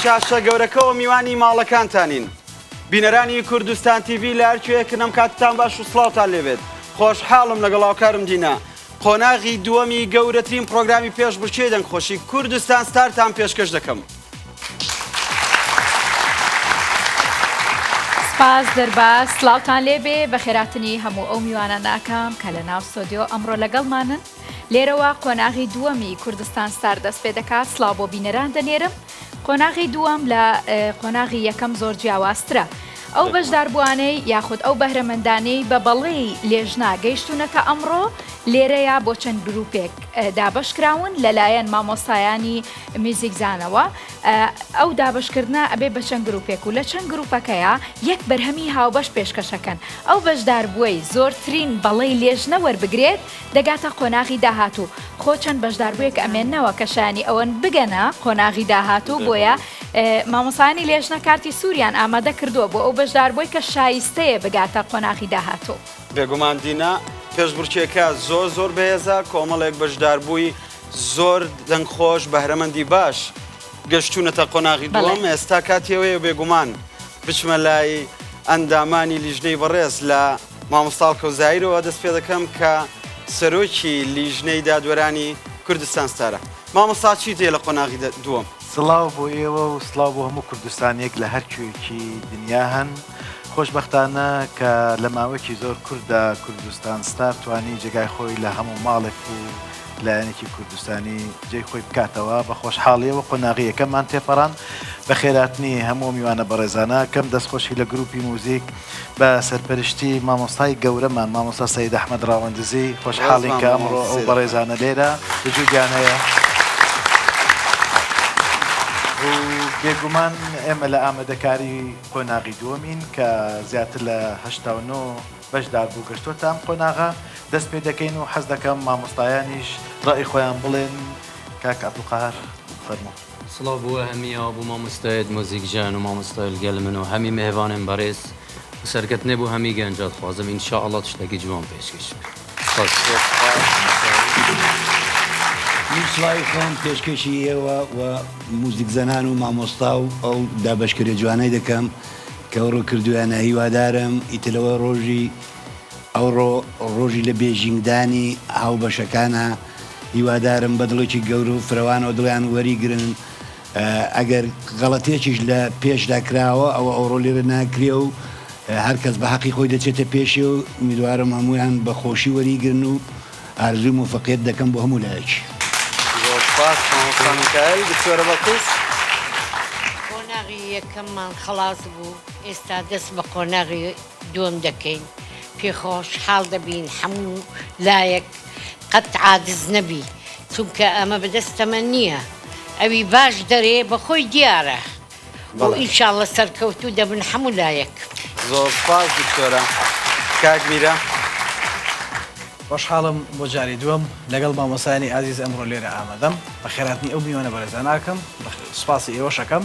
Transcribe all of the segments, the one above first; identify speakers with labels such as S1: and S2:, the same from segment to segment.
S1: شاشە گەورەکەەوە میوانی ماڵەکانتانین. بینەرانی کوردستان تیڤ لە هەرکوێیەکن ئەم کاتتان باش و سڵاوتان لێبێت. خۆشحاڵم لەگەڵ هاوکارم دینا. قۆناغی دووەمی گەورەترین پرۆگرامی پێشبڕکێی دەنگخۆشی کوردستان ستارتان پێشکەش دەکەم.
S2: سپاس دەرباز، سڵاوتان لێبێ بە خێراتنی هەموو ئەو میوانە ناکام کە لە ناو ستۆدیۆ ئەمڕۆ لەگەڵمانن. لێرەوە قۆناغی دووەمی کوردستان ستار دەست پێ دەکات. سڵاو بۆ بینەران دەنێرم. قۆناغی دووەم لە قۆناغی یەکەم زۆر جیاوازترە. ئەو بەشداربووانەی یاخود ئەو بەهرەمەندانەی بە بەڵێی لێژنا گەیشتونەتە ئەمڕۆ لێرەیە بۆ چەند گروپێک دابشکراون لەلایەن مامۆستایانی میوزیکزانەوە. ئەو دابشکردنە ئەبێ بە چەند گروپێک و لە چەند گروپەکەیە یەک بەرهەمی هاوبەش پێشکەشەکەن. ئەو بەشداربووی زۆرترین بەڵێی لێژنە وەربگرێت دەگاتە قۆناغی داهاتوو. خۆ چەند بەشداربوویەک ئەمێننەوە کەشانی ئەوەن بگەنە قۆناغی داهاتوو بۆیە مامۆسایانی لێژنە کارتی سووریان ئامادە کردووە بۆ ئەو بەشداربووی کە شایستەیە بگاتە قۆناغی داهاتوو.
S1: بێگومان دینا پێشبڕکێکە زۆر بەهێزە، کۆمەڵێک بەشداربووی زۆر دەنگخۆش بەهرەمەندی باش گەشتونەتە قۆناغی دووەم. ئێستا کاتیەوەیە بێگومان بچمە لای ئەندامانی لیژنەی بەڕێز لە مامۆستا کەوزایرەوە دەست پێ دەکەم کە سەرۆکی لیژنەی دادوەرانی کوردستان ستارە. مامۆستا چیت هەیە لە قۆناغی دووەم؟
S3: سڵاو بۆ ئێوە و سڵاو بۆ هەموو کوردستانێک لە هەر کوێکی دنیا هەن. خۆشبەختانە کە لە ماوەیەکی زۆر کووردا کوردستان ستار توانی جێگای خۆی لە هەموو ماڵێک و لایەنێکی کوردستانی جێی خۆی بکاتەوە. بە خۆشحاڵیەوە قۆناغیەکەمان تێپەڕان بە خێراتنی هەموو میوانە بەڕێزانە کەم دەستخۆشی لە گروپی موزیک بە سەرپەرشتی مامۆستای گەورەمان مامۆستا سەید ئەحمەد ڕاوەندزی. خۆشحاڵین کە ئەمڕۆ ئەو بەڕێزانە لێرە بجوگیانەیە. بێگومان ئێمە لە ئامادەکاری قۆناغی دووەمین کە زیاتر لە 89 بەشدار بوو گەشتۆتە ئەم قۆناغا دەست پێ دەکەین و حەز دەکەم مامۆستایانیش ڕای خۆیان بڵێن. کاک عەبدولقاهر فەرموو.
S4: سڵاو بۆ هەمیەوە بۆ مامۆستایت مۆزیکجان و مامۆستای لەگەڵ من و هەمی میهێوانم بەڕێز و سەرکەوتنێ بۆ هەمی گەنجات خوازم ئینشاءڵڵا تشتێکی جوان پێشکەش
S5: سڵاوی خۆم پێشکەشی ئێوە و موزیکزەنان و مامۆستا و ئەو دابەشکردە جوانەی دەکەم کە ئەوڕۆ کردویانە هیوادارم ئیترەوە ڕۆژی لە بێژینگدانی هاوبەشەکانە هیوادارم بە دڵێکی گەورە و فرەوانەوە دڵیان وەریگرن. ئەگەر غەڵەتێکیش لە پێشدا کراوە ئەوە ئەوڕۆ لێرە ناکرێ و هەرکەس بە حەقی خۆی دەچێتە پێشێ و میدوارم هەمویان بە خۆشی وەریگرن و ئارزوی موفەقیەت دەکەم بۆ هەموو لایەکی.
S6: قۆناغی یەکەممان خلاص بوو، ئێستا دەست بە قۆناغی دووەم دەکەین. پێخۆش حاڵ دەبین هەموو لایەک قەت عاجز نەبی، چونکە ئەمە بەدەستەمە نییە. ئەوی باش دەرێ بەخۆی دیارە و ئینشاڵڵە سەرکەوتوو دەبن هەموو لایەک.
S1: زۆر سپاس دکتۆرە. کاک میرە
S7: خۆشحاڵم بۆ جاری دووەم لەگەڵ مامۆسایانی ئازیز ئەمڕۆ لێرە ئامادەم بە خێراتنی ئەو میوانە بەڕێزاناکەم سوپاسی ئێوەشەکەم.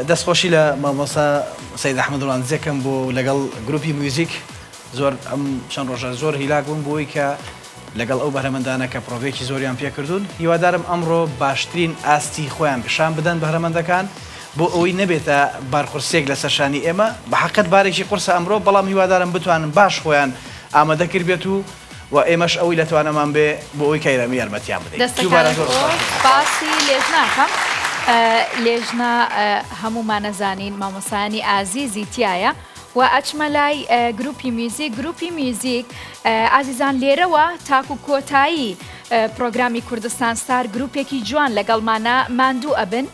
S7: دەستخۆشی لە مامۆستا سەید ئەحمەد ڕاوەندزیەکەم بۆ لەگەڵ گروپی میوزیک زۆر ئەم چەند ڕۆژە زۆر هیلاک بووم بۆی کە لەگەڵ ئەو بەرهەمەندانە کە پرۆڤێکی زۆریان پێکردوون. هیوادارم ئەمڕۆ باشترین ئاستی خۆیان پیشان بدەن بەرهەمەندەکان بۆ ئەوەی نەبێتە بارقورسێک لە سەرشانی ئێمە. بە حەقەت بارێکی قورسە ئەمڕۆ، بەڵام هیوادارم بتوانن باش خۆیان ئامادە کرد بێت و ئێمەش ئەوەی لەتوانەمان بێ بۆ ئەوی کەیرەمی یارمەتیان بدەین.
S2: دەستەکانی لێژناکەم. لێژنا هەموومان نەزانین مامۆسایانی ئازیزی تایە و ئەچمە لای گروپی میوزیک ئازیزان لێرەوە تاکو کۆتایی پرۆگرامی کوردستان ستار گروپێکی جوان لەگەڵمانە ماندوو ئەبن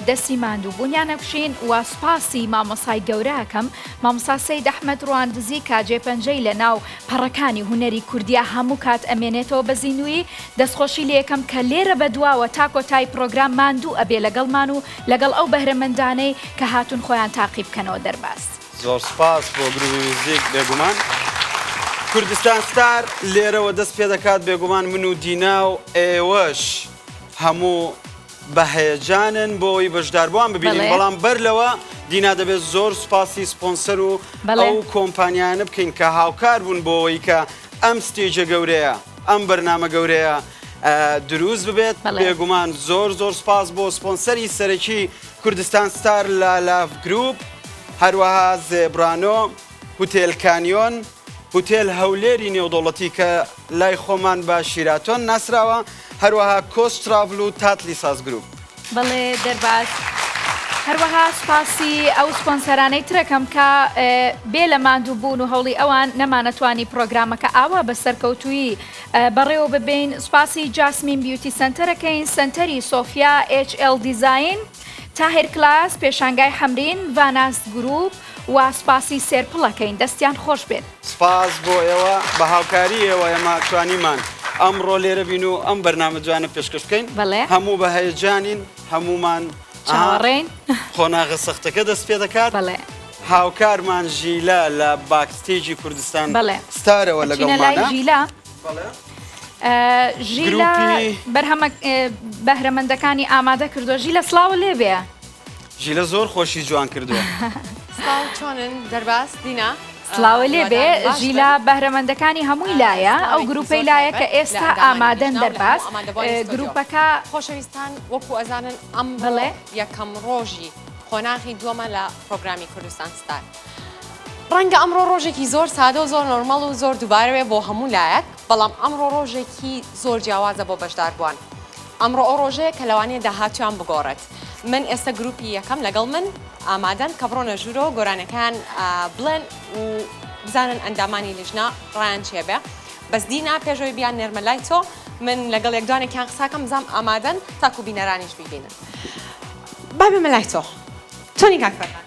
S2: دەستی ماندوو بوونیانە بشین و سوپاسی مامۆسای گەورەکەم مامۆستا سەید ئەحمەد ڕاوەندزی کاجێ پەنجەی لە ناو پەڕەکانی هونەری کوردیا هەموو کات ئەمێنێتەوە بە زیینووی. دەستخۆشی لە یەکەم کە لێرە بەدواوە تا کۆتایی پرۆگرام ماندوو ئەبێ لەگەڵمان و لەگەڵ ئەو بەهرەمەندانەی کە هاتون خۆیان تاقی بکەنەوە دەرباز.
S1: زۆر سپاس بۆ گروپی میوزیک. بێگومان کوردستان ستار لێرەوە دەست پێ دەکات بێگومان من و دینا و ئێوەش هەموو بەهێجانن بۆی بەشداربووان ببینین. بەڵام بەر لەوە دینا دەبێت زۆر سوپاسی سپۆنسەر و ئەو کۆمپانیانە بکەین کە هاوکار بوون بۆەوەی کە ئەم ستێجە گەورەیە ئەم بەرنامە گەورەیە دروست ببێت. بێگومان زۆر سپاس بۆ سپۆنسەری سەرەکی کوردستان ستار لە لاف گروپ هەروەها زێبرانۆ هوتێل کانیۆن هوتێل هەولێری نێودوڵەتی کە لای خۆمان بە شیراتۆن ناسراوە هەروەها کۆستراڤل و تاتلی ساز گروپ
S2: بەڵێ دەرباز هەروەها سوپاسی ئەو سپۆنسەرانەی ترەکەم کە بێ لە ماندوو بوون و هەوڵی ئەوان نەمانەتوانی پرۆگرامەکە ئاوا بە سەرکەوتووی بەڕێوە ببین سوپاسی جاسمین بیوتی سنتەرەکەین سنتەری سۆفیا HL دیزاین تاهر کلاس پێشانگای حەمرین ڤاناس گروپ و سپاسی سێرپڵەکەین دەستیان خۆش بێت
S1: سپاس بۆ ئێوە بە هاوکاریەوە ئێمە توانیمان ئەمڕۆ لێرە بین و ئەم بەرنامە جوانە پێشکەش بکەین هەموو بە هەیەجانین هەمومان
S2: چاوەڕێین
S1: خۆناغە سەختەکە دەست پێ دەکات
S2: بەڵێ
S1: هاوکارمان ژیلا لە باکستێجی کوردستان
S2: بەڵێ
S1: ستارەوە لەگەڵمانە
S2: ژیلا ژیلا بەهرەمەندەکانی ئامادە کردو ژیلە سڵاو لێبێ
S1: ژیلە زۆر خۆشی جوان کردووە
S8: سڵاو چۆنن دەرباس دینا
S2: سڵاوە لێبێ ژیلا بەهرەمەندەکانی هەمووی لایە ئەو گروپەی لایە کە ئێستا ئامادەن دەرباس گروپەکە
S8: خۆشەویستان وەکو ئەزانن ئەم بڵێ یەکەم ڕۆژی خۆناغی دووەمە لە پرۆگرامی کوردستان ستار ڕەنگە ئەمڕۆ ڕۆژێکی زۆر سادە و زۆر نۆرمەڵ و زۆر دووبارەوێ بۆ هەموو لایەک بەڵام ئەمڕۆ ڕۆژێکی زۆر جیاوازە بۆ بەشداربووان ئەمڕۆ ئەو ڕۆژەیە کە لەوانەیە داهاتویان بگۆڕێت من ئێستا گروپی یەکەم لەگەڵ من ئامادەن کە بڕۆنە ژوورۆ گۆرانەکان بڵێن و بزانن ئەندامانی لیژنا ڕایان چێبێ بەس دینا پێشەوەی بیان نێرمە لای تۆ من لەگەڵ یەکدوانێکیان قساکەم بزانم ئامادەن تاکو بینەرانیش ببینن با بێمە لای تۆ تۆنی کاکفەرمان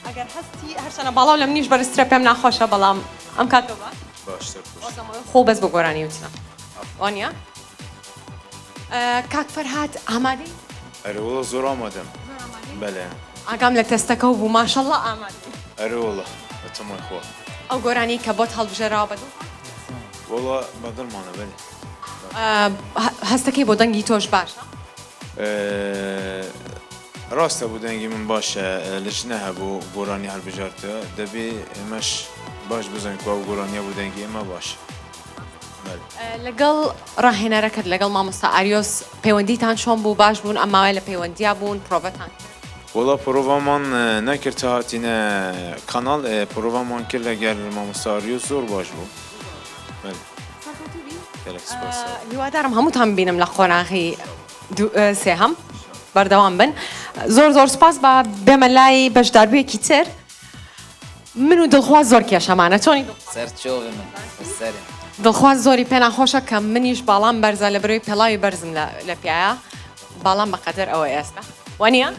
S8: ئەگەر هەستی هەرچەنە باڵاو لە منیش بەرزترە پێم ناخۆشە بەڵام ئەم کاتۆ خۆ بەس بۆ گۆرانی وتنە وانە کاک فەرهاد ئامادەی
S9: ئەرەوڵە زۆر ئامادەم بەڵێ
S8: ئاگام لە تەستەکە و بوو ماشەڵڵا ئامادەی
S9: ئەرەوڵە بەتەمای خۆ
S8: ئەو گۆرانی کە بۆت هەڵبژێراوە بەدڵ
S9: وڵا بەدڵمانە بەێ
S8: هەستەکەی بۆ دەنگی تۆش باشە
S9: ڕاستە بوو دەنگی من باشە لەچ نەهەبوو گۆرانی هەڵبژارتە دەبێ ئێمەش باش بزانین کو ئەو گۆرانیە بوو دەنگی ئێمە باشە
S8: لەگەڵ ڕاهێنەرەکەت لەگەڵ مامۆستا ئاریۆس پەیوەندیتان چۆن بوو باش بوون ئەماوەی لە پەیوەندیا بوون پرۆڤەتان
S9: وڵا پرۆڤامان نەکرد تا هاتینە کاناڵ پرۆڤامان کرد لەگەر مامۆستا ئاریۆس زۆر باش بوو
S8: هیوادارم هەمووتان ببینم لە خۆناغی سێهەم بەردەوام بن زۆر سپاس بە بێمە لای بەشداربوویەکی تر من و دڵخواز زۆر کێشەمانە چۆنی دڵخواز زۆری پێ ناخۆشە کە منیش باڵام بەرزە لە بەرەوەی پێڵاوی بەرزم لە پیایە باڵام بەقەدر ئەوە ئێستا وانە؟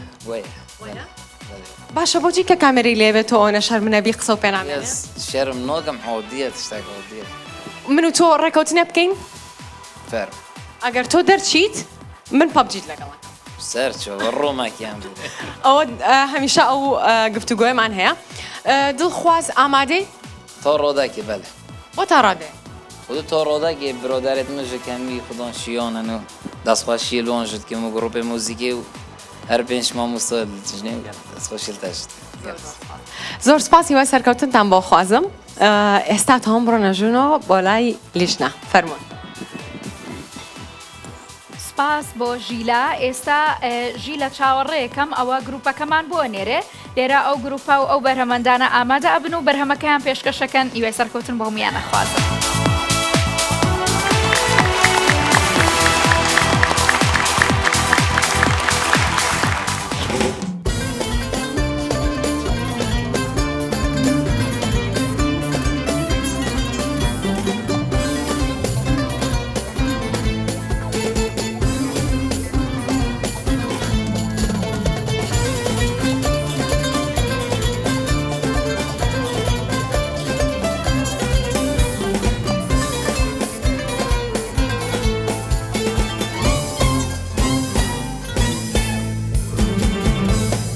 S8: باشە بۆچی کە کامێری لێبێت ئەوە شەرمنەبی قسە و پێنامێت
S10: شەرم نۆگەم عودیە تشتێک عودیە
S8: من و تۆ ڕێکەوتنە بکەین
S10: فەرم
S8: ئەگەر تۆ دەرچیت من پەبجیت لەگەڵە
S10: سەرچەوە ڕۆماکیان بوو
S8: ئەوە هەمیشە ئەو گفتوگۆیمان هەیە دڵخواز ئامادەی
S10: تۆ ڕۆداکی بەلێ
S8: بۆ تا ڕادێ
S10: خودت تۆ ڕۆداکی برۆدارێت مژەکەمی خودۆن شیۆنن و دەستخواشی لۆنژت کەم و گڕۆپی مۆزیکی و هەر پێنج مامۆستا ژنێ دەستخۆشیل تەشت
S8: زۆر سپاسی وە سەرکەوتنتان بۆ خوازم ئێستا تۆم بڕۆنە ژوورنەوە بۆ لای لیژنا فەرموون
S2: سپاس بۆ ژیلا ئێستا ژیلە چاوەڕێیەکەم ئەوە گروپەکەمان بۆ نێرێ لێرە ئەو گروپە و ئەو بەرهەمەندانە ئامادە ئەبن و بەرهەمەکەیان پێشکەشەکەن ئیوێ سەرکەوتن بۆ هەمویان نەخوازن.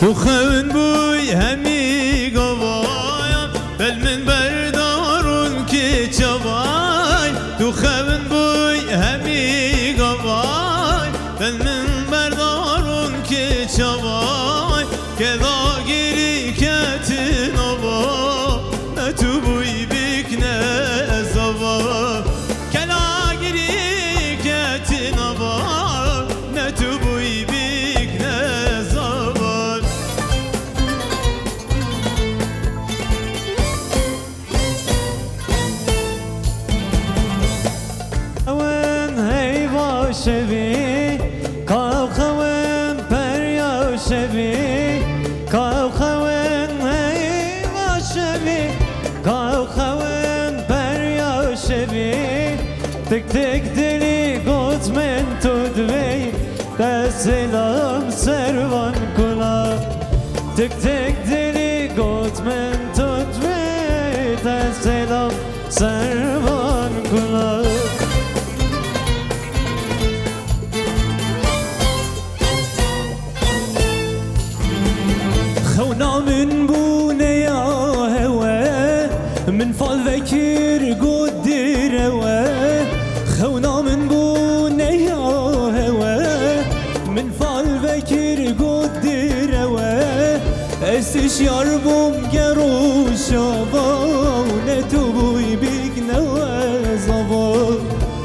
S11: تو خون بوی همی گوایم بل من بردارون که چوای تو خون بوی همی گوایم بل من بردارون که چوای که داگیری کتن آوا نه تو بوی بکنه زوا که داگیری کتن آوا نه تو بوی بکنه شبی کاو خوین هی و شبی کاو خوین بریا شبی تک تک دلی گوت من تو دوی دستلام سروان کلا تک تک دلی گوت من تو دوی دستلام سروان کلا خونا من بونه یا هوا من فال ذكر قد روا خونا من بونه یا هوا من فال ذكر قد روا استشيار بوم گرو شوا نتوبوی بیگ نوازوا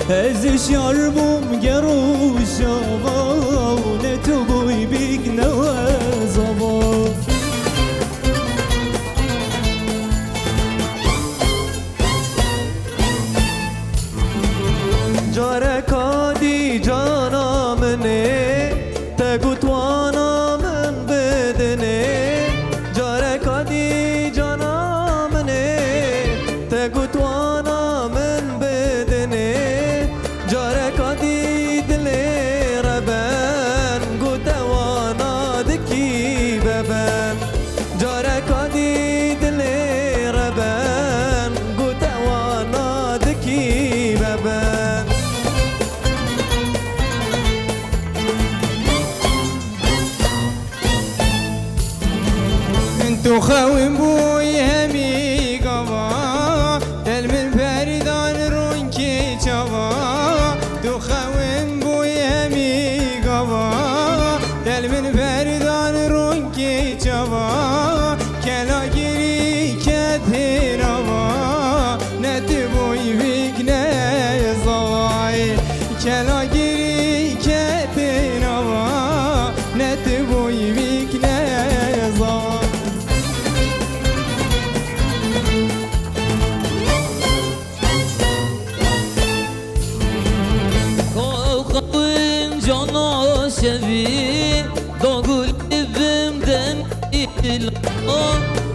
S11: استشيار بوم گرو شوا نتوبوی بیگ نوازوا جارکادی جانا منه تگو توانا من بدنه جارکادی جانا منه تگو توانا من بدنه جارکادی دلی ربن گو توانا دکی ببن جارکادی دلی ربن گو توانا دکی ببن تو خویم بوی همی گوا دل من پریدان رون کی چوا تو خویم بوی همی گوا دل من پریدان رون کی چوا کلا گیری کت هیروا نت بوی ویک نه زوای کلا گیری کت هیروا نت بوی ویک نه زوای شبی داغول بمدن ایلا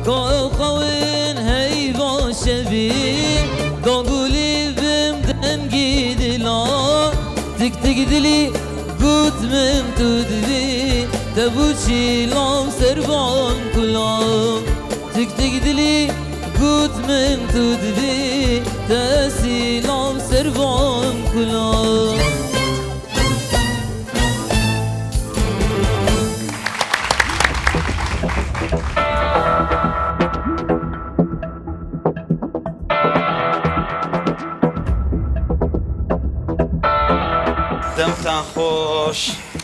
S11: کاو خوین هیوا شبی داغولی بمدن گیدلا تک تک دلی گوت من تو دوی تبوچی لام سربان کلام تک تک دلی گوت من تو دوی تسی لام سربان کلام
S1: دەمتان خۆش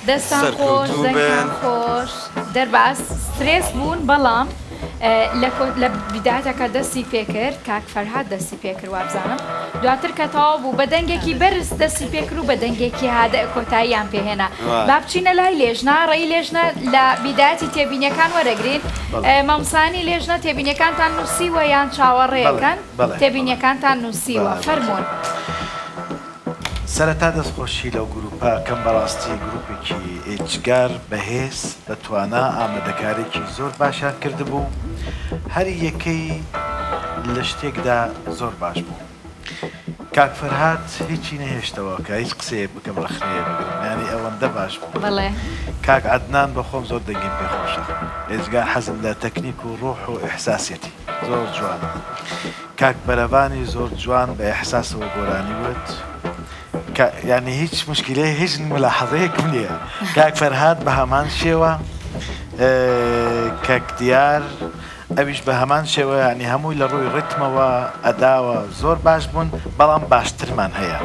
S2: دەستان خۆش دەنگتان خۆش دەرباز سترێس بوون بەڵام لە بیداتەکە دەستی پێکرد کاک فەرهاد دەستی پێکرد وابزانم دواتر کە تەواو بوو بە دەنگێکی بەرز دەستی پێکرد و بە دەنگێکی هادە کۆتاییان پێهێنا با بچینە لای لێژنە ڕێی لێژنە لە بیداتی تێبینیەکان وەرەگرین مامسانی لێژنە تێبینیەکانتان نووسیوە یان چاوەڕێیەکەن تێبینیەکانتان نووسیوە فەرموون
S3: سەرەتا دەستخۆشی لەو گروپە کەم بەڕاستی گروپێکی ئێجگار بەهێز بەتوانە ئامادەکارێکی زۆر باشیان کردبوو هەری یەکەی لە شتێکدا زۆر باش بوو کاک فەرهاد هیچی نەهێشتەوە کە هیچ قسەیە بکەم لە خنەیە بگرم یانی ئەوەندە باش بوو کاک عەدنان بە خۆم زۆر دەنگیم پێخۆشە ئێجگار حەزم لە تەکنیک و ڕوح و ئیحساسیەتی زۆر جوان کاک بەرەبانی زۆر جوان بە ئیحساسەوە گۆرانی وت یعنی هیچ مشکلەیە هیچ ملاحەزەیەکم نییە کاک فەرهاد بە هەمان شێوە کەک دیار ئەویش بە هەمان شێوە ینی هەمووی لە ڕووی ڕتمەوە ئەداوە زۆر باش بوون بەڵام باشترمان هەیە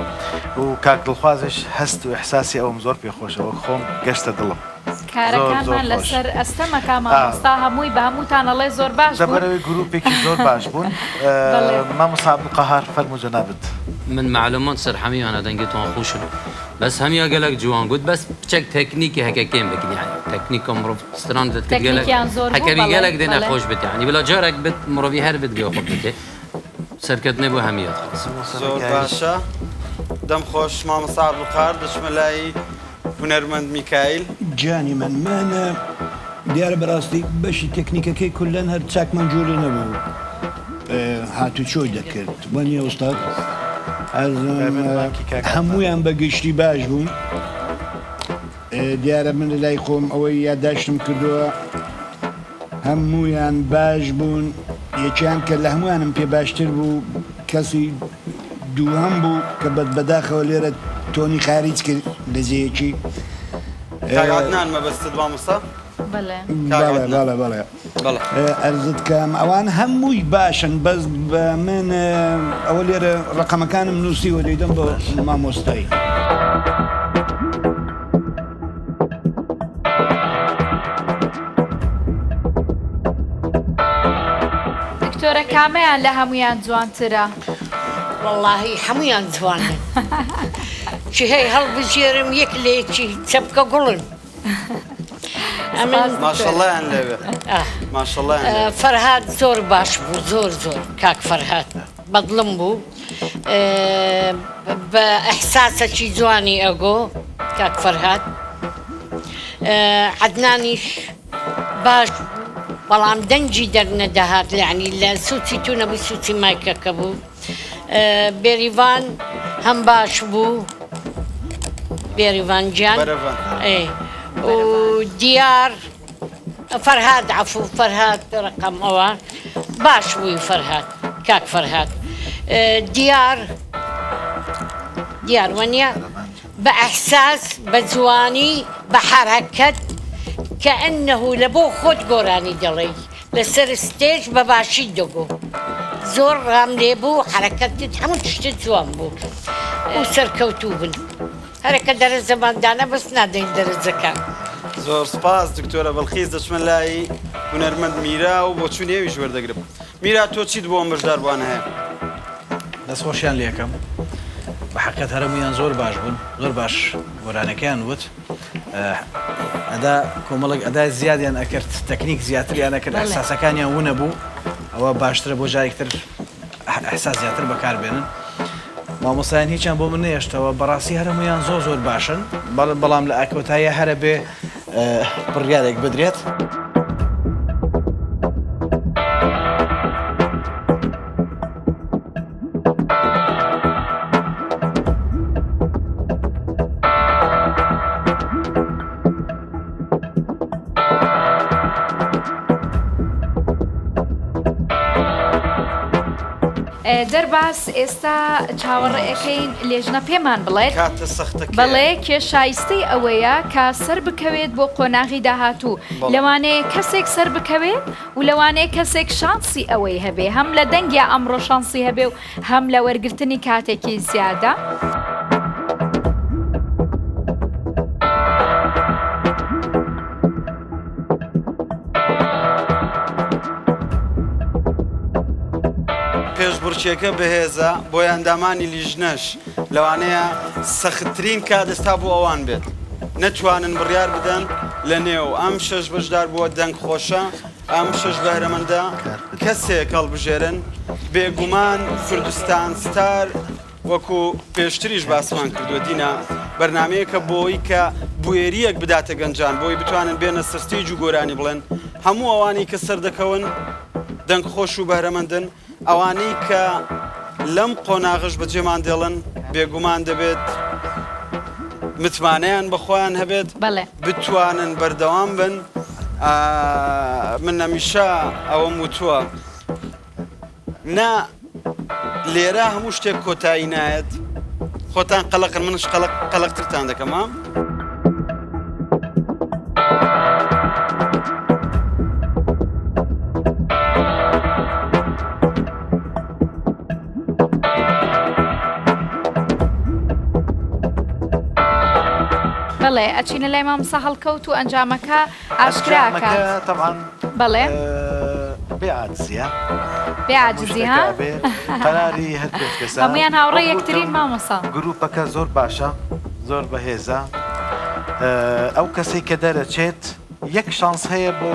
S3: و کاک دڵخوازش هەست و ئیحساسی ئەوم زۆر پێخۆشەوە خۆم گەشتە دڵم
S2: کارەکانمان لەسەر ئەستەمەکە مامۆستا هەمووی بە هەمووتانەڵێ زۆر باش
S3: دەبەرەوەی گروپێکی زۆر باش بوون مامۆستا عەبدولقەهار فەرموو جەنابەت
S4: من معلومات سر همه انا دنگتون خوشن بس همه اگلک جوان گود بس بچک تکنیکی هککیم بکن يعني تکنیک مروف ستراندت کد گلک هکوی گلک دینا خوش بت يعني بلا جارك بت مروفی هر بت گیو خوب بته سرکت نبو همیات خلاص
S1: زۆر باشە دەم خۆش مامۆستا عەبدولقەهار دەچمە لای هونەرمەند میکایل
S5: جانی من دیارە بەڕاستی بەشی تەکنیکەکەی کولەن هەر چاکمان جوورە نەبوو هاتو چۆی دەکرد وەنیە ئوستاد هەمویان بە گشتی باش بوون دیارە من لە لای خۆم ئەوەی یادداشتم کردووە هەمویان باش بوون یەکیان کە لە هەمویانم پێ باشتر بوو کەسی دووهەم بوو کە بەداخەوە لێرە تۆنی خاریج کرد لە جێیەکی
S1: کاگاتنان مەبەستت مامۆستا
S5: بەڵێ ئەرزت کەم ئەوان هەمووی باشن بەس بە من ئەوە لێرە ڕقەمەکانم نووسیوە دەیدەم بە مامۆستایی
S2: دکتۆرە کامەیان لە هەمویان جوانترە
S6: واللهی هەمویان جوانن چی هەی هەڵبژێرم یەک لێکی چەپکە گوڵن
S1: ماشەڵڵایان لەوێ ماشەڵڵایان
S6: فەرهاد زۆر باش بوو زۆر کاک فەرهاد بەدڵم بوو بە ئەحساسەکی جوانی ئەگۆ کاک فەرهاد عەدنانیش باش بەڵام دەنجی دەرنەدەهات یعنی لە سوچی تو نەبوو سوچی مایکەکە بوو بێریڤان هەم باش بوو بێریڤان گیان و دیار فەرهاد عەفو فەرهاد ڕقەم ئەوە باش بووی فەرهاد کاک فەرهاد دیار وەنیە بە ئەحساس بە جوانی بە حەرەکەت كأنه لبو خود گۆرانی دەڵێ لەسەر ستێج بە باشی دەگۆ زۆر ڕام لێبوو حرەکەتت هەموو تشتت جوان بوو و سەرکەوتوو بن هەرەکە دەرە زەماندانە بەس نادەین دەرەجەکە
S1: زۆر سپاس دکتۆرە بەڵخیز دەچمە لای هونەرمەند میرا و بۆ چوونێویش وەردەگرم میرا تۆ چیت بۆ ئەم بەشداربوانە هەیە
S7: دەستخۆشیان لێکەم بە حەقیقەت هەرمویان زۆر باش بوون زۆر باش گۆرانەکەیان وت ئەدا کۆمەڵک ئەدای زیادیان ئەکرد تەکنیک زیاتریان ئەکرد ئەحساسەکانیان ونە بوو ئەوە باشترە بۆ جارێکتر ئەحساس زیاتر بەکاربێنن مامۆستایان هیچیان بۆ من نێشتەوە بەڕاستی هەرمویان زۆر باشن بەڵام لە ئاکۆتاییە هەرە بێ بڕیارێک بدرێت
S2: دەرباس ئێستا چاوەڕێەکەین لێژنە پێمان بڵێت بەڵێ کێشایستەی ئەوەیە کە سەر بکەوێت بۆ قۆناغی داهاتوو لەوانەیە کەسێک سەر بکەوێت و لەوانەیە کەسێک شانسی ئەوەی هەبێ هەم لە دەنگیا ئەمڕۆ شانسی هەبێ و هەم لە وەرگرتنی کاتێکی زیادە
S1: پێشبڕکێکە بەهێزە بۆ ئەندامانی لیژنەش لەوانەیە سەختترین کادەستا بۆ ئەوان بێت نەتوانن بڕیار بدەن لە نێو ئەم شەش بەشدار بووە دەنگ خۆشە ئەم شەش بەهرەمەندە کەسێک هەڵبژێرن بێگومان کوردستان ستار وەکو پێشتریش باسمان کردووە دینە بەرنمەیەکە بۆی کە بوێریەک بداتە گەنجان بۆی بتوانن بێنە سەرستیج و گۆرانی بڵێن هەموو ئەوانی کە سەردەکەون دەنگ خۆش و بەهرەمەندن ئەوانەی کە لەم قۆناغش بەجێمان دێڵن بێگومان دەبێت متمانەیان بەخۆیان هەبێت بتوانن بەردەوام بن من هەمیشە ئەوەم وتووە نا لێرە هەموو شتێک کۆتایی نایەت خۆتان قەلەقن منش قەلەقترتان دەکەم
S2: بەڵێ ئەچینە لای مامۆستا هەڵکەوت و ئەنجامەکە ئاشکراکە
S3: طبعا
S2: بەڵێ
S3: بێعاجزیە
S2: بێعاجزی ها
S3: قەراری هەر پێ کەسە
S2: هەمویان هاوڕێ یەکترین مامۆستا
S3: گروپەکە زۆر باشە زۆر بەهێزە ئەو کەسێک کە دەرەچێت یەک شانس هەیە بۆ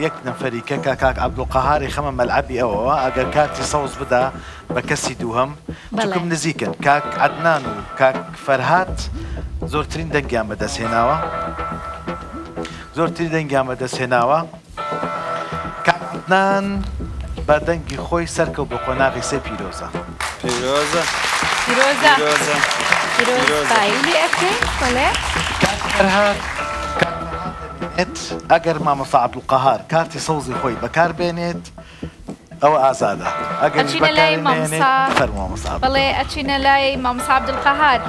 S3: یەک نەفەریکە کە کاک عەبدولقەهاری خەمە مەلعەبی ئەوەوە ئەگەر کاتی سەوز بدا بە کەسی دووهەم چونکم نزیکن کاک عەدنان و کاک فەرهاد زۆرترین دەنگیان بەدەستهێناوە زۆرتری دەنگیان بەدەستهێناوە کاتنان بە دەنگی خۆی سەرکەوت بە قۆناغی سێ پیرۆزە
S1: پیرۆزە
S2: پیرۆزە
S1: پیرۆزە
S2: پیرۆزبایی ئەکەین بەڵێ
S3: هەرهات ئەگەر مامەستا عەبدولقەهار کارتی سەوزی خۆی بەکاربێنێت ئەوە ئازادە ئەگەر
S2: ئەچینە لای مامۆستا بەڵێ ئەچینە لای مامۆستا عەبدولقەهار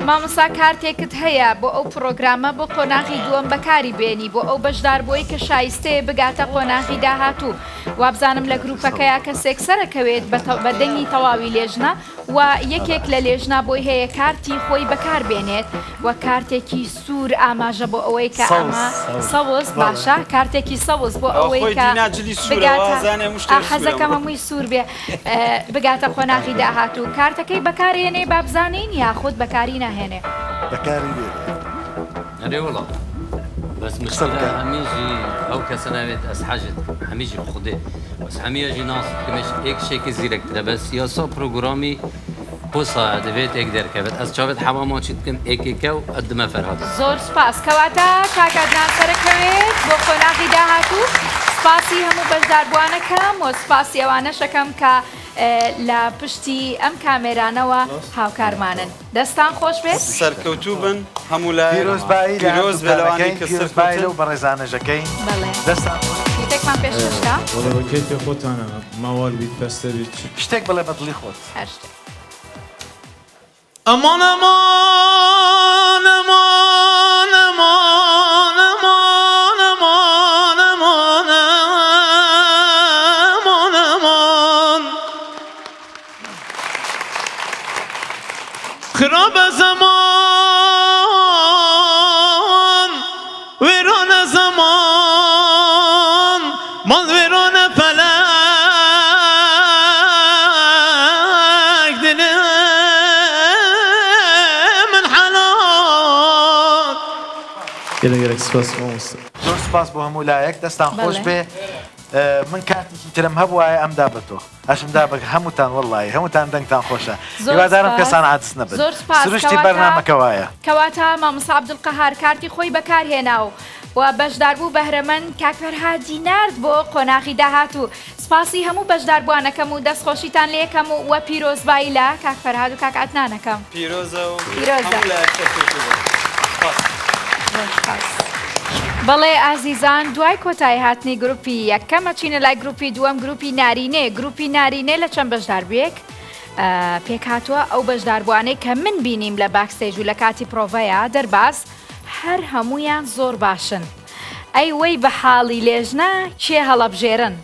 S2: مامۆستا کارتێکت هەیە بۆ ئەو پرۆگرامە بۆ قۆناغی دووەم بەکاری بێنی بۆ ئەو بەشداربووی کە شایستەیە بگاتە قۆناغی داهاتوو وابزانم لە گروپەکەیە کەسێک سەرەکەوێت بە دەنگی تەواوی لێژنە و یەکێک لە لێژنا بۆی هەیە کارتی خۆی بەکار بێنێت و کارتێکی سوور ئاماژە بۆ ئەوەی کە ئەمە سەوز باشە کارتێکی سەوز بۆ ئەوەی کە حەزەکەم هەمووی سوور بێ بگاتە قۆناغی داهاتوو کارتەکەی بەکارێنێ با بزانین یاخود بەکاری ناهێنێ
S3: بەکاری بێ
S4: أري والله بس مشكلة هميجي أو كسنوات أسحجت هميجي بخده بس هميجي ناس كمش إيك شيء كزيرك بس يا صو برنامجي قصة دبيت إقدر كبت أس شافت حمام وشيت كم إيك كاو قد ما فرهاد
S2: زور سپاس کەواتە کاکادنان سەرەکەوێت بۆ قۆناغی داهاتوو سپاسی هەموو بەشداربووانەکەم و سپاسی ئەوانەشەکەم کە لە پشتی ئەم کامێرانەوە هاوکارمانن دەستان خۆش بێت
S1: سەرکەوتوو بن هەموو لای
S3: پیرۆزبایی
S1: پیرۆز بێلەوانی کە
S3: پیرۆزبایی و بەڕێزانەژەکەی دەستان
S2: شتێکمان پێشکەشتا
S12: وەڵەوەکێتی خۆتانە ماوەڵ بیت پەستە بیت
S3: شتێک بڵێ بە دڵی خۆت
S2: هەر شتێک
S11: أمان أمان أمان أمان أمان أمان أمان أمان أمان خراب زمان ويران زمان مال ويران فلك دنيا
S12: گەلێک سپاس مامۆستا
S3: زۆر سپاس بۆ هەموو لایەک دەستان خۆش بێ من کاتێکی ترم هەبوایە ئەمدا بە تۆ ئەشمدا بە هەمووتان وەڵی هەمووتان دەنگتان خۆشە هیوادارم کەسان عاجز نەبن
S2: زۆر سپاس
S3: سروشتی بەرنامەکە وایە
S2: کەواتە مامۆستا عەبدولقەهار کارتی خۆی بەکارهێنا و بەشداربوو بەهرەمەند کاک فەرهادی نارد بۆ قۆناغی داهاتوو سپاسی هەموو بەشداربووانەکەم و دەستخۆشیتان لێ یەکەم و پیرۆزبایی لە کاک فەرهاد و کاک عەدنانەکەم
S1: پیرۆزە و
S2: پیرۆزە.
S1: هەموو لایەک سەرکەوتوو
S2: بەڵێ ئازیزان دوای کۆتایی هاتنی گروپی یەکەمە چینە لای گروپی دووەم گروپی نارینێ گروپی نارینێ لە چەند بەشداربوویەک پێک هاتووە ئەو بەشداربووانەی کە من بینیم لە باکستێج و لە کاتی پرۆڤەیە دەرباز هەر هەمویان زۆر باشن ئەی وەی بە حاڵی لێژنە چێ هەڵەبژێرن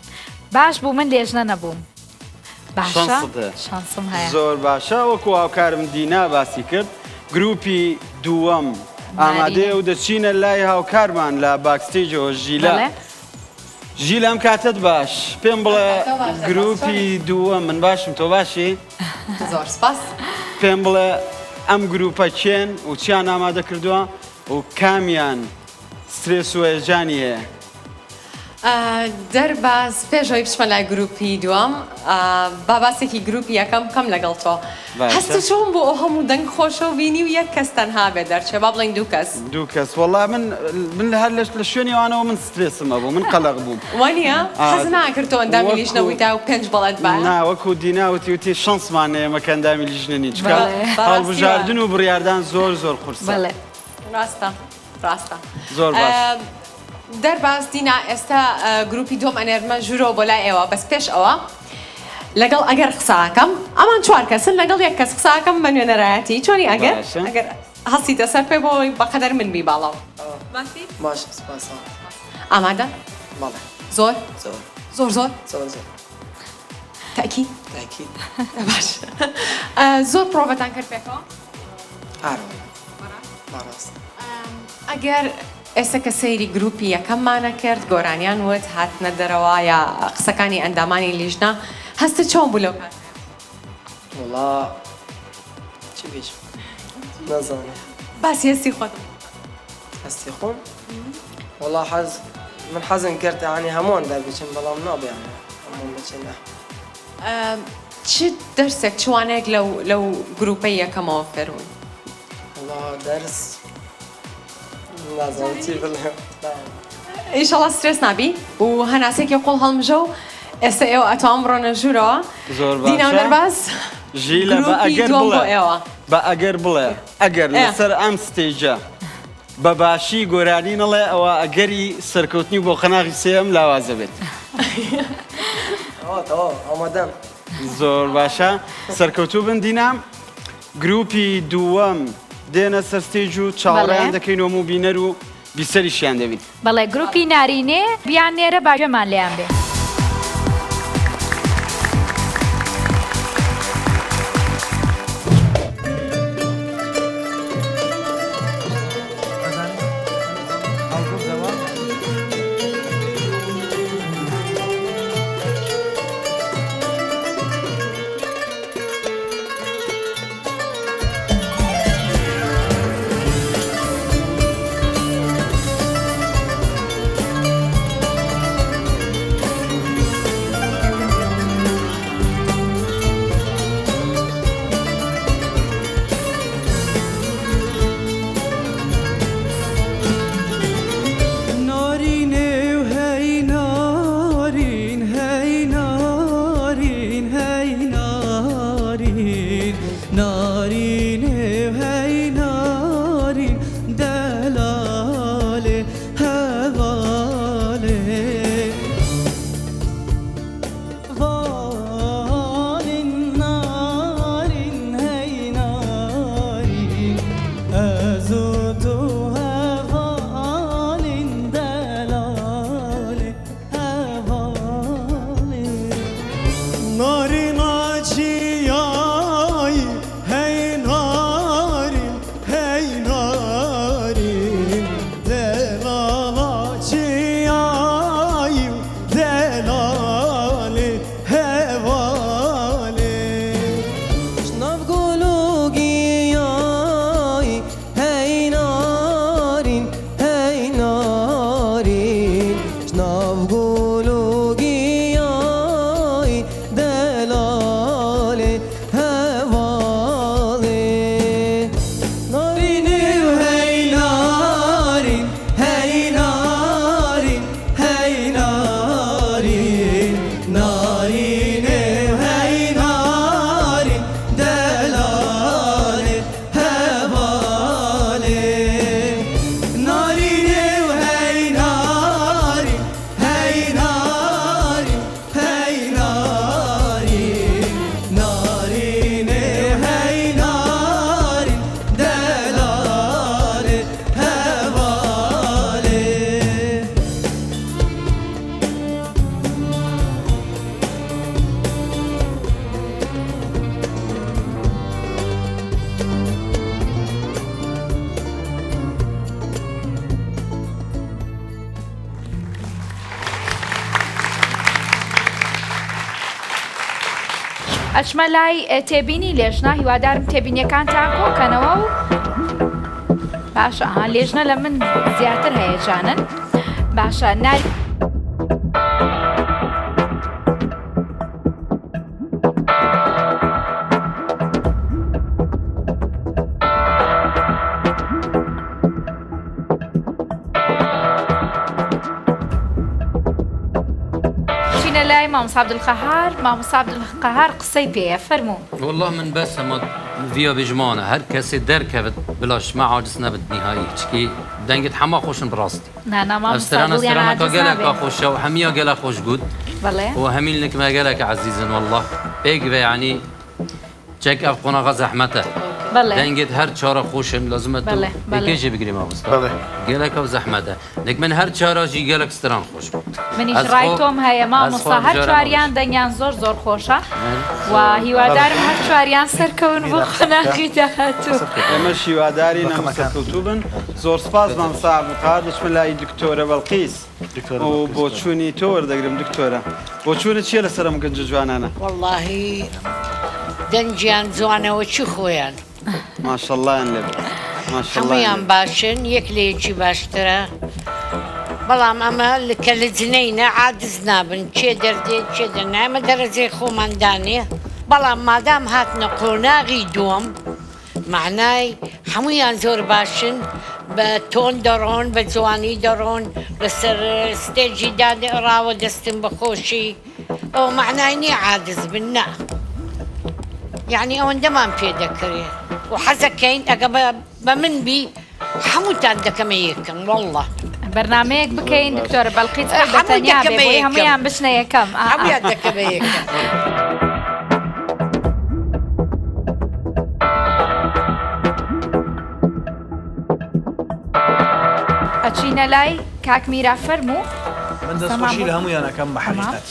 S2: باش بوو من لێژنە نەبووم باشە شانسم هەیە
S1: زۆر باشە وەکو هاوکارم دینا باسی کرد گروپی دووەم ئامادەیە و دەچینە لای هاوکارمان لە باکستێجەوە ژیلە ژیل ئەم کاتت باش پێم بڵێ گروپی دووەم من باشم تۆ باشی
S8: زۆر سپاس
S1: پێم بڵێ ئەم گروپە چێن و چیان ئامادە کردووە و کامیان سترێس و هێژانی هەیە
S8: دەرباز پێشەوەی بچمە لای گروپی دووەم باباسێکی گروپی یەکەم کەم لەگەڵ تۆ هەستە چۆن بۆ ئەو هەموو دەنگ خۆشە و بینی و یەک کەس تەنها بێ دەرچێ با بڵێن دوو کەس
S1: دوو کەس وەڵا من هەر لە شوێنی ئەوانەوە من سترێسمە بوو من قەلەق بووم
S8: وانە حەز ناکرد تۆ ئەندامی لیژنەوەی تا و پێنج بەڵێت با
S1: وەکو دیناوتی وتی شانسمان ئێمە کە ئەندامی لیژنە چکە هەڵبژاردن و بڕیاردان زۆر زۆر قورسە
S8: ڕاستە ڕاستە
S1: زۆر باش
S8: دەرباز دینا ئێستا گروپی دۆم ئەنێرمە ژوورەوە بۆ لای ئێوە بەس پێش ئەوە لەگەڵ ئەگەر قساکەم ئەمان چوار کەسن لەگەڵ یەک کەس قساکەم بە نوێنەرایەتی چۆنی ئەگەر هەستیتە سەر پێ بۆی بەقەدەر من بی باڵاو
S13: باش سپاس
S8: ئامادە
S13: بەڵێ
S8: زۆر
S13: زۆر
S8: زۆر زۆر
S13: زۆر زۆر
S8: تاکید
S13: تاکید
S8: باش زۆر پرۆڤەتان کرد پێکەوە
S13: بەڕاست
S8: ئەگەر ئێستا کە سەیری گروپی یەکەممانە کرد گۆرانیان وت هاتنە دەرەوە یا قسەکانی ئەندامانی لیژنا هەستە چۆن بوو لەو کات
S13: وڵا چی بێش نازانێ
S8: باسی هەستی خۆت
S13: هەستی خۆم وڵا حەز من حەزم کرد یعنی هەمووان دەربچن بەڵام نابێنێ هەمووان بچینە
S8: چ دەرسێک چوانێک لەو گروپەی یەکەمەوە فێرون
S13: وڵا دەرس نازانم چی بڵێم
S8: ئیشەڵا سترێس نابی و هەناسێکی قوڵ هەڵمژە و ئێستا ئێوە ئەتوان بڕۆنە ژوورەوە
S1: زۆر
S8: دینا نەرباز
S1: ژیلە بە ئەگەر
S8: بۆ ئێوە
S1: بە ئەگەر بڵێ ئەگەر لەسەر ئەم ستێجە بە باشی گۆرانی نەڵێ ئەوە ئەگەری سەرکەوتنی بۆ خەناغی سێم لاوازە بێت
S13: ئەمەدەم
S1: زۆر باشە سەرکەوتوو بن دینام گروپی دووەم دێنە سەر ستێج و چاوەڕیان دەکەین و بینەر و بیسەریشیان دەبیت
S2: بەڵێ گروپی نارینێ بیان نێرە باگوێمان لێیان بێ ئەچمە لای تێبینی لێژنە هیوادارم تێبینیەکانتان کۆکەنەوە و باشە لێژنە لە من زیاتر هەیەجانن باشە ناری لای مامۆستا عەبدولقەهار مامۆستا عەبدولقەهار قسەی پێیە فەرموو
S4: والله من بس ئەمە ڤیا بژمانە هەر کەسێ دەرکەوێت بلاش ما عاجز نەبێت نهایی چکی دەنگت هەما خۆشن بڕاستی ئەسترانەکە گەلێکا خۆشە و هەمیە گەلە خۆش گوت و هەمین لکمە گەلێکە عەزیزن والله پێک بێ یعنی چەک ئەف قۆناغا زەحمەتە دەنگت هەر چارە خۆشن لازمە بکێژێ بگریم مامۆستا گەلێکە و زەحمەتە نێک من هەر چاراژی گەلێک ستران خۆش بوو
S2: منیش ڕای تۆم هەیە مامۆستا هەر چواریان دەنگیان زۆر زۆر خۆشە و هیوادارم هەر چواریان سەرکەون بۆ خەناغی داهاتوو
S1: ئێمەش هیواداری نەمەسەرکەوتوو بن زۆر سپاس مامۆستا عەبدولقەهار دەچمە لای دکتۆرە بەڵقیس و بۆ چوونی تۆ وەردەگرم دکتۆرە بۆ چوونت چییە لەسەر ئەم گەنجە جوانانە
S6: وەڵڵاهی دەنجیان جوانەوە چی خۆیان
S1: ماشەڵڵایان لێ
S6: هەمویان باشن یەک لە یەکی باشترە بەڵام ئەمە کە لە جنەینە عادز نابن چێ دەردێت چێ دەرنامە دەرەجەی خۆماندانێ بەڵام مادام هاتنە قۆناغی دووەم معنای هەمویان زۆر باشن بە تۆن دەڕۆن بە جوانی دەڕۆن لەسەر ستێجی دادێڕاوە دەستم بە خۆشی ئەو معنای نییە عادز بن نا یعنی ئەوەندەمان پێ دەکرێت و حەزەکەین ئەگە بە من بی هەمووتان دەکەمە یەکەم والله
S2: بەرنمەیەک بکەین دکتۆرە بەڵقیت بەتەنیا بێ بۆی هەمویان بچنە یەکەم
S6: هەمویان دەکەمە یەکەم
S2: ئەچینە لای کاک میرا فەرموو
S7: من دەستخۆشی لە هەمویانەکەم بە حەقیقەت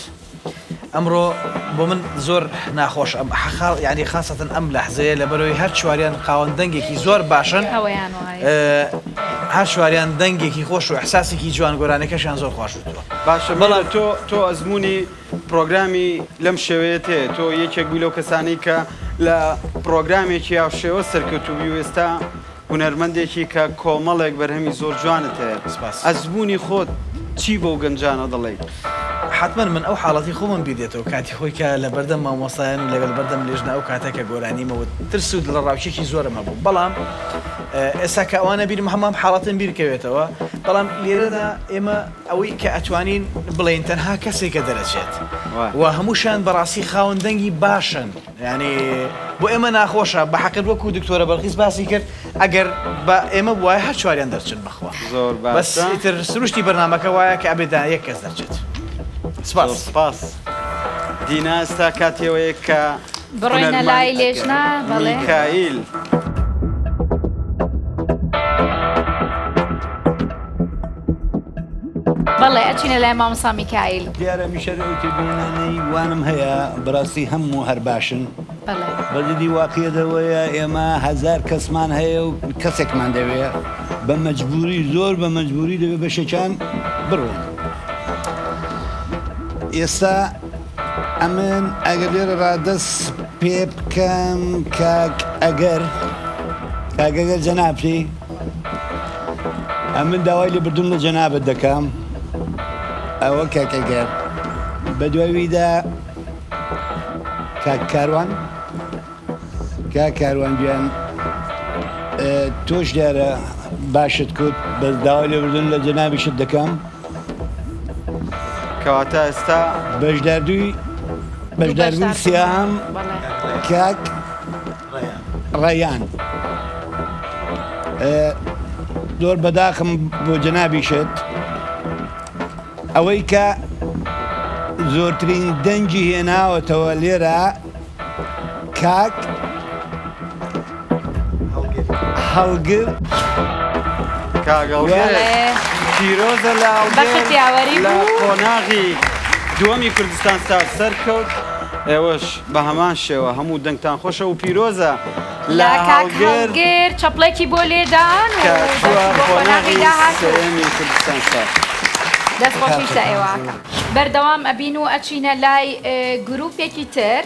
S7: ئەمڕۆ بۆ من زۆر ناخۆش یعنی خاستن ئەم لەحزەیە لە بەرەوەی هەر چواریان خاوەن دەنگێکی زۆر باشن هەر چواریان دەنگێکی خۆش و ئەحساسێکی جوان گۆرانەکەشیان زۆر خۆش بووە
S1: باشە بەڵام تۆ ئەزمموی پرۆگرامی لەم شێوەیە تێ تۆ یەکێک بووی لەو کەسانی کە لە پرۆگرامێکی یاو شێوە سەرکەوتوبی و ئێستا هونەرمەندێکی کە کۆمەڵێک بەرهەمی زۆر جوانت هەیە ئەزمموی خۆت چی بۆ گەنجانە دەڵێ
S7: حتمما من ئەو حاڵەتی خۆمم بیدێتەوە کاتی خۆی کە لە بەردەم مامۆسایان و لەگەڵ بەردەم لێژنا ئەو کاتێکە گۆرانیمەوە ترس و لە ڕاوچێکی زۆرمە بوو بەڵام ئێستا کە ئەوانە بیرم هەمام حاڵەتم بیرکەوێتەوە بەڵام لێرەدا ئێمە ئەوەی کە ئەتوانین بڵێن تەنها کەسێکە دەرەچێت و هەمووشان بەڕاستی خاوەن دەنگی باشن ینی بۆ ئێمە ناخۆشە بە حەقت وەکو دکتۆرە بەڵقیس باسی کرد ئەگەر بە ئێمە وایە هەر چواریان دەرچن بەخوا
S1: زۆر
S7: بەس ئیتر سروشتی بەرنامەکە وایە کە ئەبێدا یەک کەس دەرچێت
S1: سپاس دینا ئێستا کاتێوەیە کە
S2: بڕۆینە لای لێژنا بەڵێ
S1: میکائیل
S2: بەڵێ ئەچینە لای مامۆستا میکائیل
S5: دیارە میشەرەوەی بینانەی وانم هەیە بەڕاستی هەموو هەر باشن بەدیدی واقعەدەوەیە ئێمە هەزار کەسمان هەیە و کەسێکمان دەوێت بە مەجبوری زۆر بە مەجبوری دەوێت بەشێکان بڕۆن ئێستا ئەمن ئەگەر لێرە ڕادەست پێ بکەم کاک ئەگەر جەنابی ئەمن داوای لێ بردوم لە جەنابەت دەکەم ئەوە کاک ئەگەر بە دواییدا کاک کاروان کاروان گویان تۆش دیارە باشت کوت بە داوای لێ بردون لە جەنابیشت دەکەم
S1: کەواتە ئێستا
S5: بەشداربووی سیاهم کاک ڕەیان زۆر بەداخم بۆ جەنابیشت ئەوەی کە زۆرترین دەنگی هێناوەتەوە لێرە کاک هەڵگر
S1: پیرۆزە لە قۆناغی دووەمی کوردستان ستار سەرکەوت ئێوەش بە هەمان شێوە هەموو دەنگتان خۆشە و پیرۆزە
S2: لە هەڵگر چەپڵێکی بۆ لێدان
S1: سەرێمی کوردستان ستار
S2: دەستخۆشیشتە ئێوەکە بەردەوام ئەبین و ئەچینە لای گروپێکی تر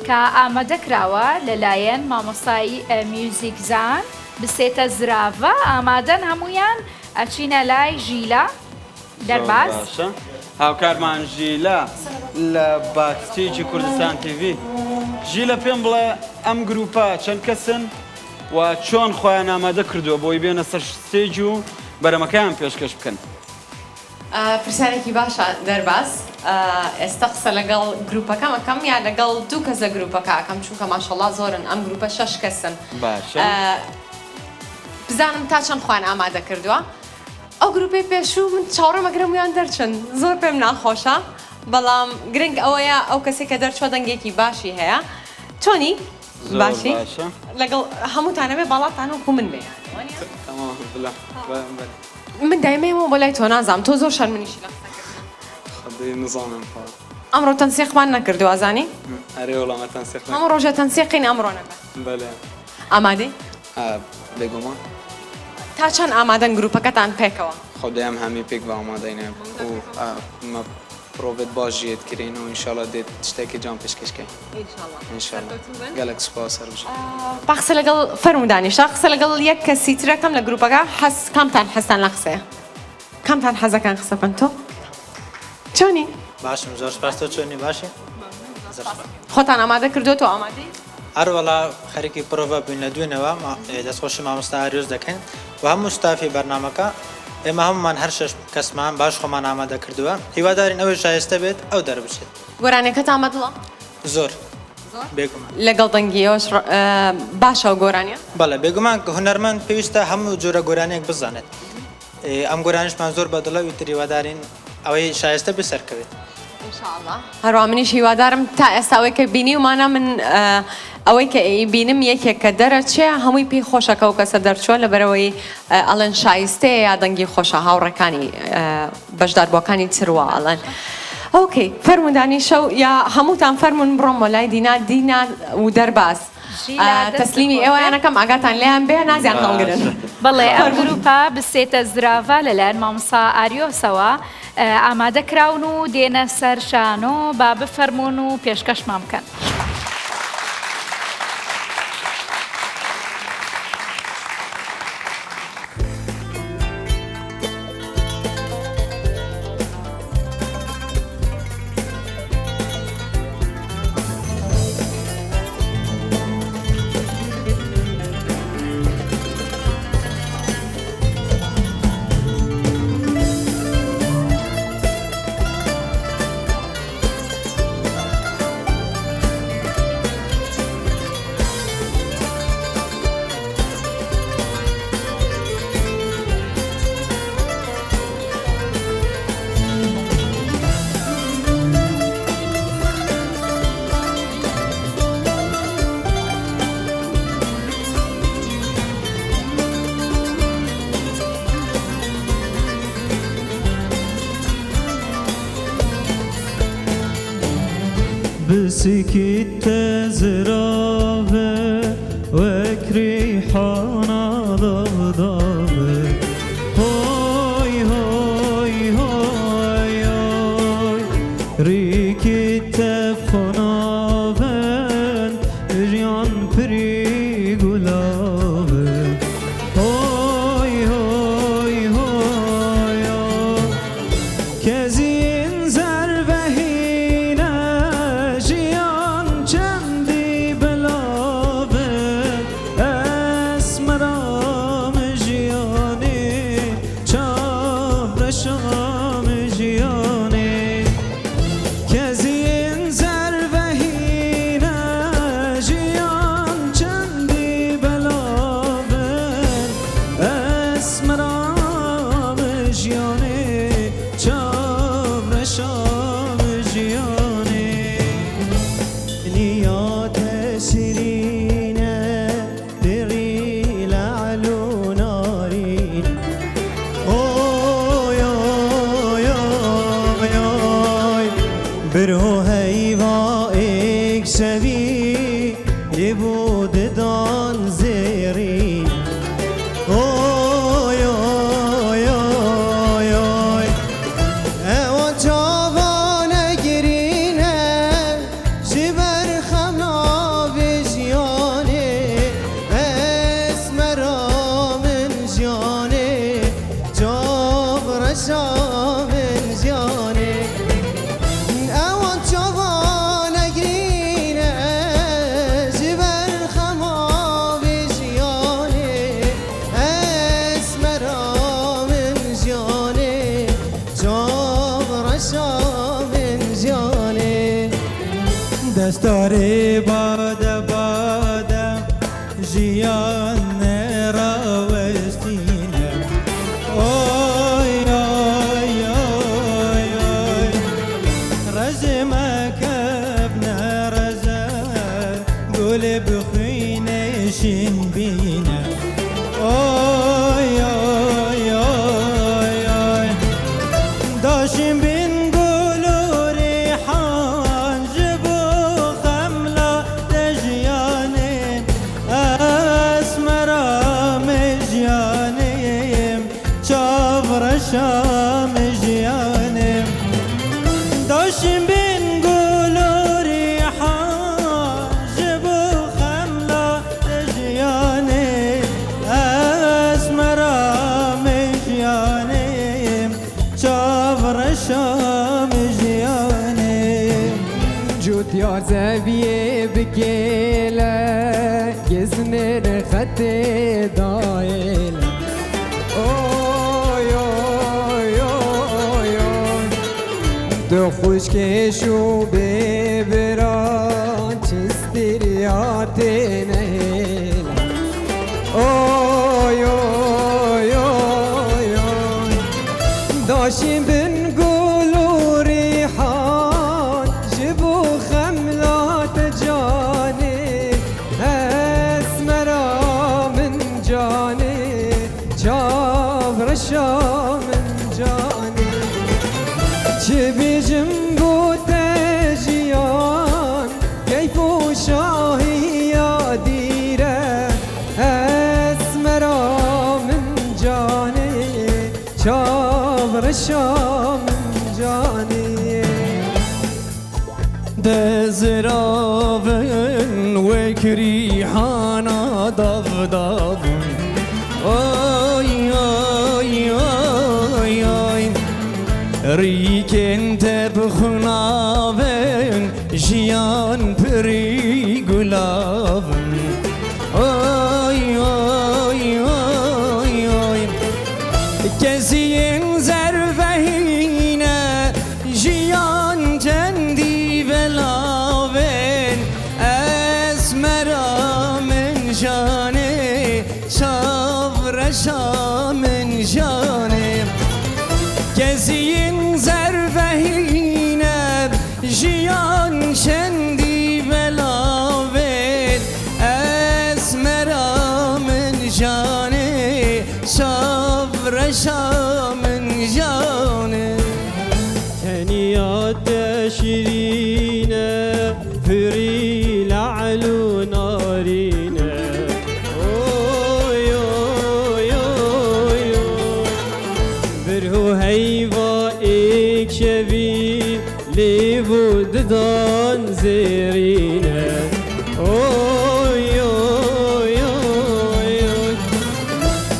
S2: کە ئامادەکراوە لەلایەن مامۆستایی میوزیکزان بسێتە زراوە ئامادەن هەمویان ئەچینە لای ژیلا دەرباز
S1: هاوکارمان ژیلا لە باکستێجی کوردستان تیڤ ژیلە پێم بڵێ ئەم گروپە چەند کەسن و چۆن خۆیان ئامادە کردووە بۆی بێنە سەر ستێج و بەرەمەکەیان پێشکەش بکەن
S8: پرسیارێکی باشە دەرباز ئێستا قسە لەگەڵ گروپەکەمەکەم یا لەگەڵ دوو کەس لە گروپەکەکەم چونکە ماشەڵڵا زۆرن ئەم گروپە 6 کەسن بزانم تا چەند خۆیان ئامادە کردووە ئەو گروپی پێشوو من چاوەڕێمەگرم دەرچن زۆر پێم ناخۆشە بەڵام گرنگ ئەوەیە ئەو کەسێک کە دەرچوە دەنگێکی باشی هەیە چۆنی باشی لەگەڵ هەمووتانەبێ باڵاتان و من بێ من دایمەوە بۆ لای تۆ نازام تۆ زۆر شەرمنیشی لە ئەمڕۆ تەنسیقمان نەکردو ئازانی هەموو ڕۆژە تەنسیقین ئەمڕۆ نەبێ ئامادەی
S14: بێگومان
S8: تا چەند ئامادەن گروپەکەتان پێکەوە
S14: خۆدەیەم هەمی پێک بە ئامادەینە و پرۆڤێت باشیت کرین و ئینشاڵڵا دێت شتێکی جان پێشکەشکەین گەلێک سوپاس هەر بژێ
S8: با قسە لەگەڵ فەرمودانیشە قسە لەگەڵ یەک کەسی ترەکەم لە گروپەکە کامتان حەستان لە قسەیە کامتان حەزەکان قسە بکەن تۆ چۆنی
S15: باشم زۆر سپاس تۆ چۆنی باشی
S8: خۆتان ئامادە کردو تۆ ئامادەی
S15: هەروەڵا خەریکی پرۆڤە بووین لە دوێنەوە دەستخۆشی مامۆستا ئاریۆز دەکەین و هەموو ستافی بەرنامەکە ئێمە هەمومان هەر شەش کەسمان باش خۆمان ئامادە کردووە هیوادارین ئەوەی شایستە بێت ئەو دەربچێت
S8: گۆرانەکەت ئامادەڵە؟
S15: زۆر بێگومان
S8: لەگەڵ دەنگیەوەش باشە و گۆرانیە؟
S15: بەڵێ بێگومان کە هونەرمەند پێویستە هەموو جۆرە گۆرانێک بزانێت ئەم گۆرانیشمان زۆر بەدڵە ویتر هیوادارین ئەوەی شایستە بسەرکەوێت
S8: هەروە منیش هیوادارم تا ئێستا ئەوەی کە بینی ومانە من ئەوەی کە بینم یەکێک کە دەرەچێ هەمووی پێی خۆشەکە و کەسە دەرچووە لەبەرەوەی ئەڵەن شایستەیە یا دەنگی خۆشە هاوڕەکانی بەشداربووەکانی تروە ئەڵەن. ئۆکەی فەرمودانی شەو یا هەمووتان فەرمون بڕۆم وەلای دینا و دەرباز. تەسلیمی ئێوەیانەکەم ئاگاتان لێیان بێ نازیان هەڵگرن.
S2: بەڵێ ئەو گروپە بسێتە زراڤە لەلایەن مامۆستا ئاریۆسەوە ئامادە کراون و دێنە سەر شانۆ با بفەرمون و پێشکەشمان بکەن.
S11: بسكت زرافة وكريحانا ضبضبة هاي هاي هاي هاي ريكت بخنابن جيان بري قلابة هاي هاي هاي هاي كزين زربهينا جيان چندی بلابه اسمرام جياني چابرشام جياني كزين زربهينا جيان چندی بلابه اسمرام جياني چابرشام جياني نيات شيرينة بريل علو نارين اوي اوي اوي اوي برو هيوا اكشبي يبود دان زيرين اوي اوي اوي اوي اوا جوان گرینه جبر خمنا بجیانه اسمرا من جانه جابرشا من جانه اوا جوان گرینه جبر خمنا بجیانه اسمرا من جانه جابرشا من جانه دستاری باده باده جیان راوستینه اوی اوی اوی اوی رزمک ابن رزه گل بخوینشین بینه اوی اوی اوی اوی داشیم بین گل و ریحان جبو خملا دجیانه اسمرام جیانیم چاورشام جیانیم داشیم بین گل و ریحان جبو خملا دجیانه اسمرام جیانیم چاورشام جیانیم
S16: جود یار زویه بگیله
S11: بونر خط دایل اوی اوی اوی اوی دو خوش کشو ببران چستریات نهیل اوی اوی اوی اوی داشیم بن گل و ریحان جبو خملات جانی اسمرا من جانی جابرشا من جانی چه بیجم بو تجیان کیفو شاهی یادیره اسمرا من جانی جابرشا من جانی دزراون وكريحانا ضفضف اوي اوي اوي اوي ريك انت بخنابن جيان بري قلابن اوي اوي اوي اوي كزين زرفهينا جيان جندي بلاوين اسمرا من جاني صبرشا من جاني كزين زرفهينا جيان جندي بلاوين اسمرا من جاني صبرشا من جاني ثنيات شيرينة فري لعلو نارينا اوي اوي اوي برهو هيفا اكشبي ليبو ددان زيرينا اوي اوي اوي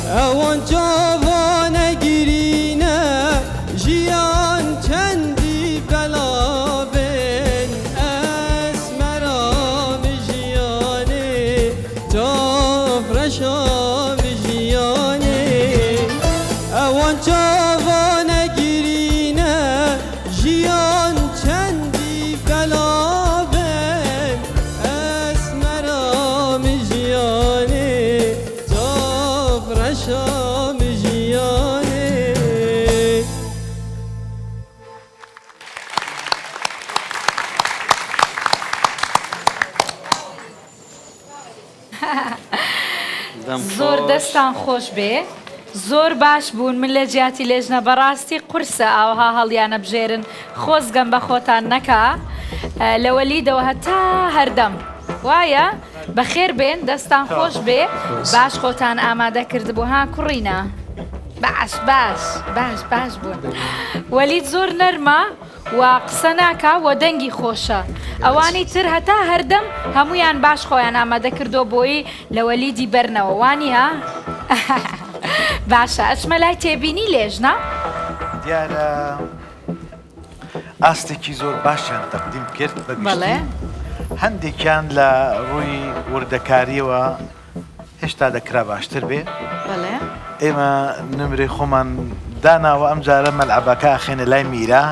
S11: اوان جوانا گیرینه جیان چندی بلابن اسمرا بجیانه جافرشا بجیانه اوان جوانا گیرینه جیان چندی بلابن اسمرا بجیانه جافرشا بجیانه
S2: زۆر دەستان خۆش بێ زۆر باش بوون من لە جیاتی لێژنە بەڕاستی قورسە ئاوها هەڵیانە بژێرن خۆزگەم بە خۆتان نەکا لەوەلیدەوە هەتا هەردەم وایە بەخێر بێن دەستان خۆش بێ باش خۆتان ئامادە کردبوو ها کوڕینە باش باش باش باش بوون وەلید زۆر نەرمە و قسە ناکا و دەنگی خۆشە ئەوانی تر هەتا هەردەم هەمویان باش خۆیان ئامادە کردو بۆی لە وەلیدی بەرنەوە وانی ها باشە ئەچمە لای تێبینی لێژنا
S3: دیارە ئاستێکی زۆر باشیان تەقدیم کرد بەگشتی هەندێکیان لە ڕووی وردەکاریەوە هێشتا دەکرا باشتر بێ ئێمە نمرەی خۆمان داناوە ئەم جارە مەلعەبەکە ئەخێنە لای میرا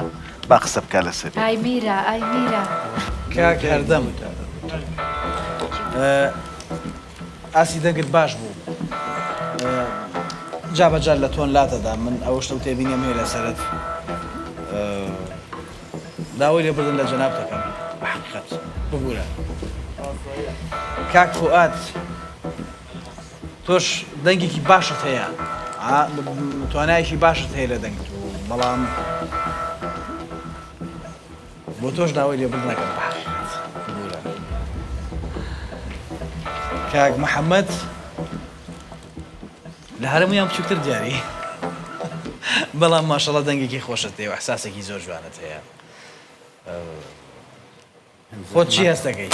S3: با قسە بکە لەسەر
S2: ئای میرا ئای میرا
S7: کاک هەردەم ئاسی دەنگت باش بوو جابەجار لە تۆن لاتەدا من ئەوە شتە و تێبینیم هەیە لەسەرت داوای لێبردن لە جەناب دەکەم بەحقیقەت ببوورە کاک فوئاد تۆش دەنگێکی باشت هەیە توانایەکی باشت هەیە لە دەنگت بەڵام بۆ تۆش داوای لێبردن نەکەم بەحقیقەت ببوورە کاک محەممەد لە هەرمویان بچووکتر دیاری بەڵام ماشەڵە دەنگێکی خۆشت هەیە و ئەحساسێکی زۆر جوانت هەیە خۆت چی هەست دەکەی؟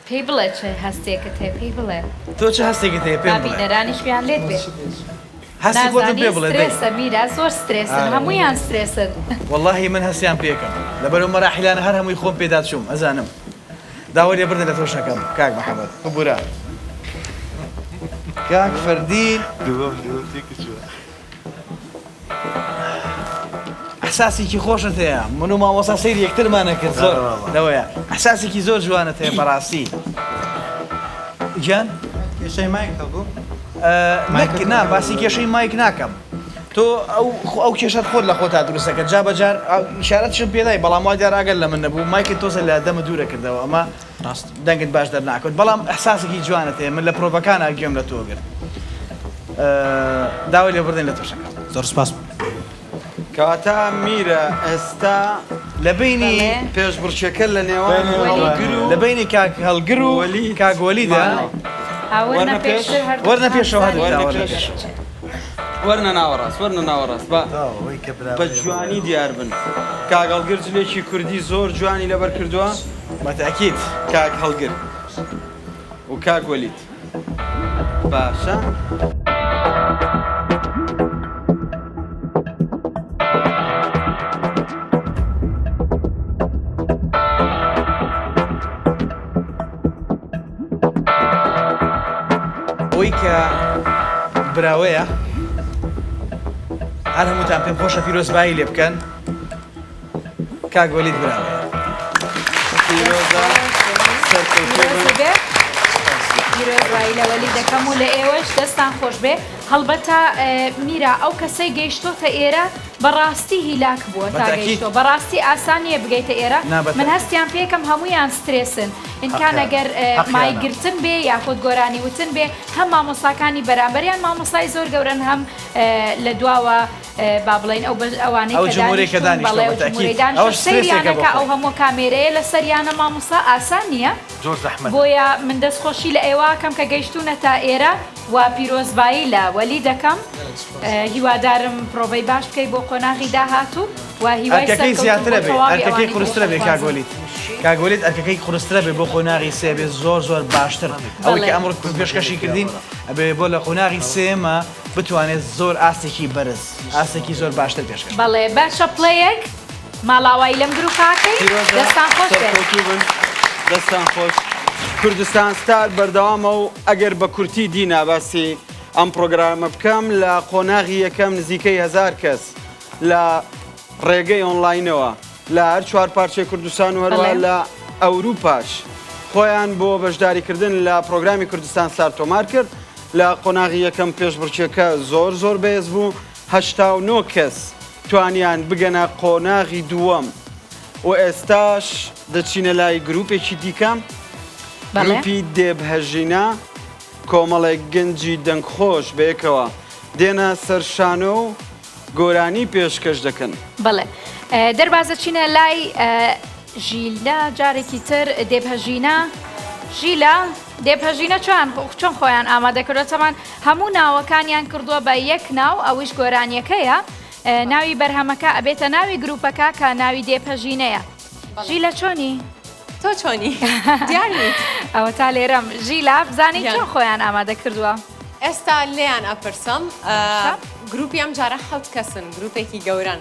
S2: پێی بڵێ چه هەستێکت هەیە پێی بڵێ
S7: تۆ چه هەستێکت هەیە پێم بڵێ
S2: بابینەرانیشیان لێت بێ
S7: هەستی خۆتم پێ بڵێ
S2: سترێسە میرا زۆر سترێسن هەمویان سترێسن
S7: واللهی من هەستیان پێکەم لەبەرەوە مەراحیلانە هەر هەمووی خۆم پێدا چووم ئەزانم داوای لێ بردن لە تۆشەکەم کاک محەممەد ببوورە کاک فەردین ئەحساسێکی خۆشت هەیە من و مامۆستا سەیری یەکترمانە کرد زۆر لەوەیە ئەحساسێکی زۆر جوانت هەیە بەڕاستی گیان
S15: کێشەی مایک هەبوو
S7: نا باسی کێشەی مایک ناکەم تۆ ئەو کێشت خۆت لە خۆتا دروستەکە جا بەجار شارەتشم پێدای بەڵام وا دیار ئاگەر لە من نەبوو مایکت تۆزە لە دەمە دوورە کردەوە ئەمە ڕاست دەنگت باش دەرناکەوت بەڵام ئەحساسێکی جوانت هەیە من لە پرۆڤەکانە گوێم لە تۆ گرت داوای لێ بردن لە تۆشەکەم
S15: زۆر سپاس
S1: کەواتە میرە ئێستا
S7: لە بینی
S1: پێشبڕچەکە لە نێوان
S7: لە بینی کاک هەڵگر و کاک وەلیدا وەرنە پێشەوە
S1: وەرنە ناوەڕاست وەرنە ناوەڕاست بە جوانی دیار بن کاک هەڵگر جلێکی کوردی زۆر جوانی لەبەر کردووە
S7: بەتاکید
S1: کاک هەڵگر و کاک وەلید باشە
S7: ئەوەی کە براوەیە هەر هەمووتان پێم خۆشە پیرۆزبایی لێ بکەن کاک وەلید براوەیە
S2: پیرۆزبایی لە وەلی دەکەم و لە ئێوەش دەستان خۆش بێ هەڵبەتە میرا ئەو کەسەی گەیشتۆتە ئێرە بەڕاستی هیلاک بووە تا گەیشتۆ بەڕاستی ئاسانیە بگەیتە ئێرە من هەستیان پێکەم هەمویان سترێسن ئینکان ئەگەر مایگرتن بێ یاخود گۆرانی وتن بێ هەم مامۆستاکانی بەرامبەریان مامۆستای زۆر گەورن هەم لە دواوە با بڵین ئەوانەی سەریانەکە ئەو هەموو کامێرەیە لە سەریانە مامۆستا ئاسان نییە بۆیە من دەستخۆشی لە ئێواکەم کە گەیشتونە تا ئێرە و پیرۆزبایی لە وەلی دەکەم هیوادارم پرۆڤەی باش بکەی بۆ قۆناغی داهاتوو و
S7: هیوای زیاترە بێ ئەرکەکەی قورسترە بێ کاگۆلیت کاگۆلیت ئەرکەکەی قورسترە بێ بۆ قۆناغی سێ بێ زۆر زۆر باشتر ئەوەی کە ئەمڕۆ پێشکەشی کردین ئەبێ بۆ لە قۆناغی سێمە بتوانێت زۆر ئاستێکی بەرز ئاستێکی زۆر باشتر پێشکەش
S2: بەڵێ باشە پڵەیەک ماڵاوایی لەم گروپاکەی دەستان خۆش بێن
S1: دەستان خۆش کوردستان ستار بەردەوامە و ئەگەر بە کورتی دینا باسی ئەم پرۆگرامە بکەم لە قۆناغی یەکەم نزیکەی 1000 کەس لە ڕێگەی ئۆنلاینەوە لە هەر چوار پارچەی کوردستان و هەروە لە ئەوروپاش خۆیان بۆ بەشداریکردن لە پرۆگرامی کوردستان ستار تۆمار کرد لە قۆناغی یەکەم پێشبڕچێکە زۆر زۆر بەهێز بوو 89 کەس توانیان بگەنە قۆناغی دووەم و ئێستاش دەچینە لای گروپێکی دیکەم گروپی دێبهەژینە کۆمەڵێک گەنجی دەنگخۆش بەیەکەوە دێنە سەرشانە و گۆرانی پێشکەش دەکەن
S2: بڵێ دەربازە چینە لای ژیلدا جارێکی تر دێبهەژینە ژیلا دێبهەژینە چۆن خۆیان ئامادەکردوەتەمان هەموو ناوەکانیان کردووە بە یەک ناو ئەویش گۆرانیەکەیە ناوی بەرهەمەکە ئەبێتە ناوی گروپەکە کە ناوی دێبهەژینەیە ژیلە چۆنی؟
S8: تۆ چۆنی؟ دیارنیت
S2: ئەوە تا لێرەم ژیلا بزانی چۆن خۆیان ئامادە کردووە؟
S8: ئێستا لێیان ئەپرسم گروپی ئەم جارە 7 کەسن گروپێکی گەورن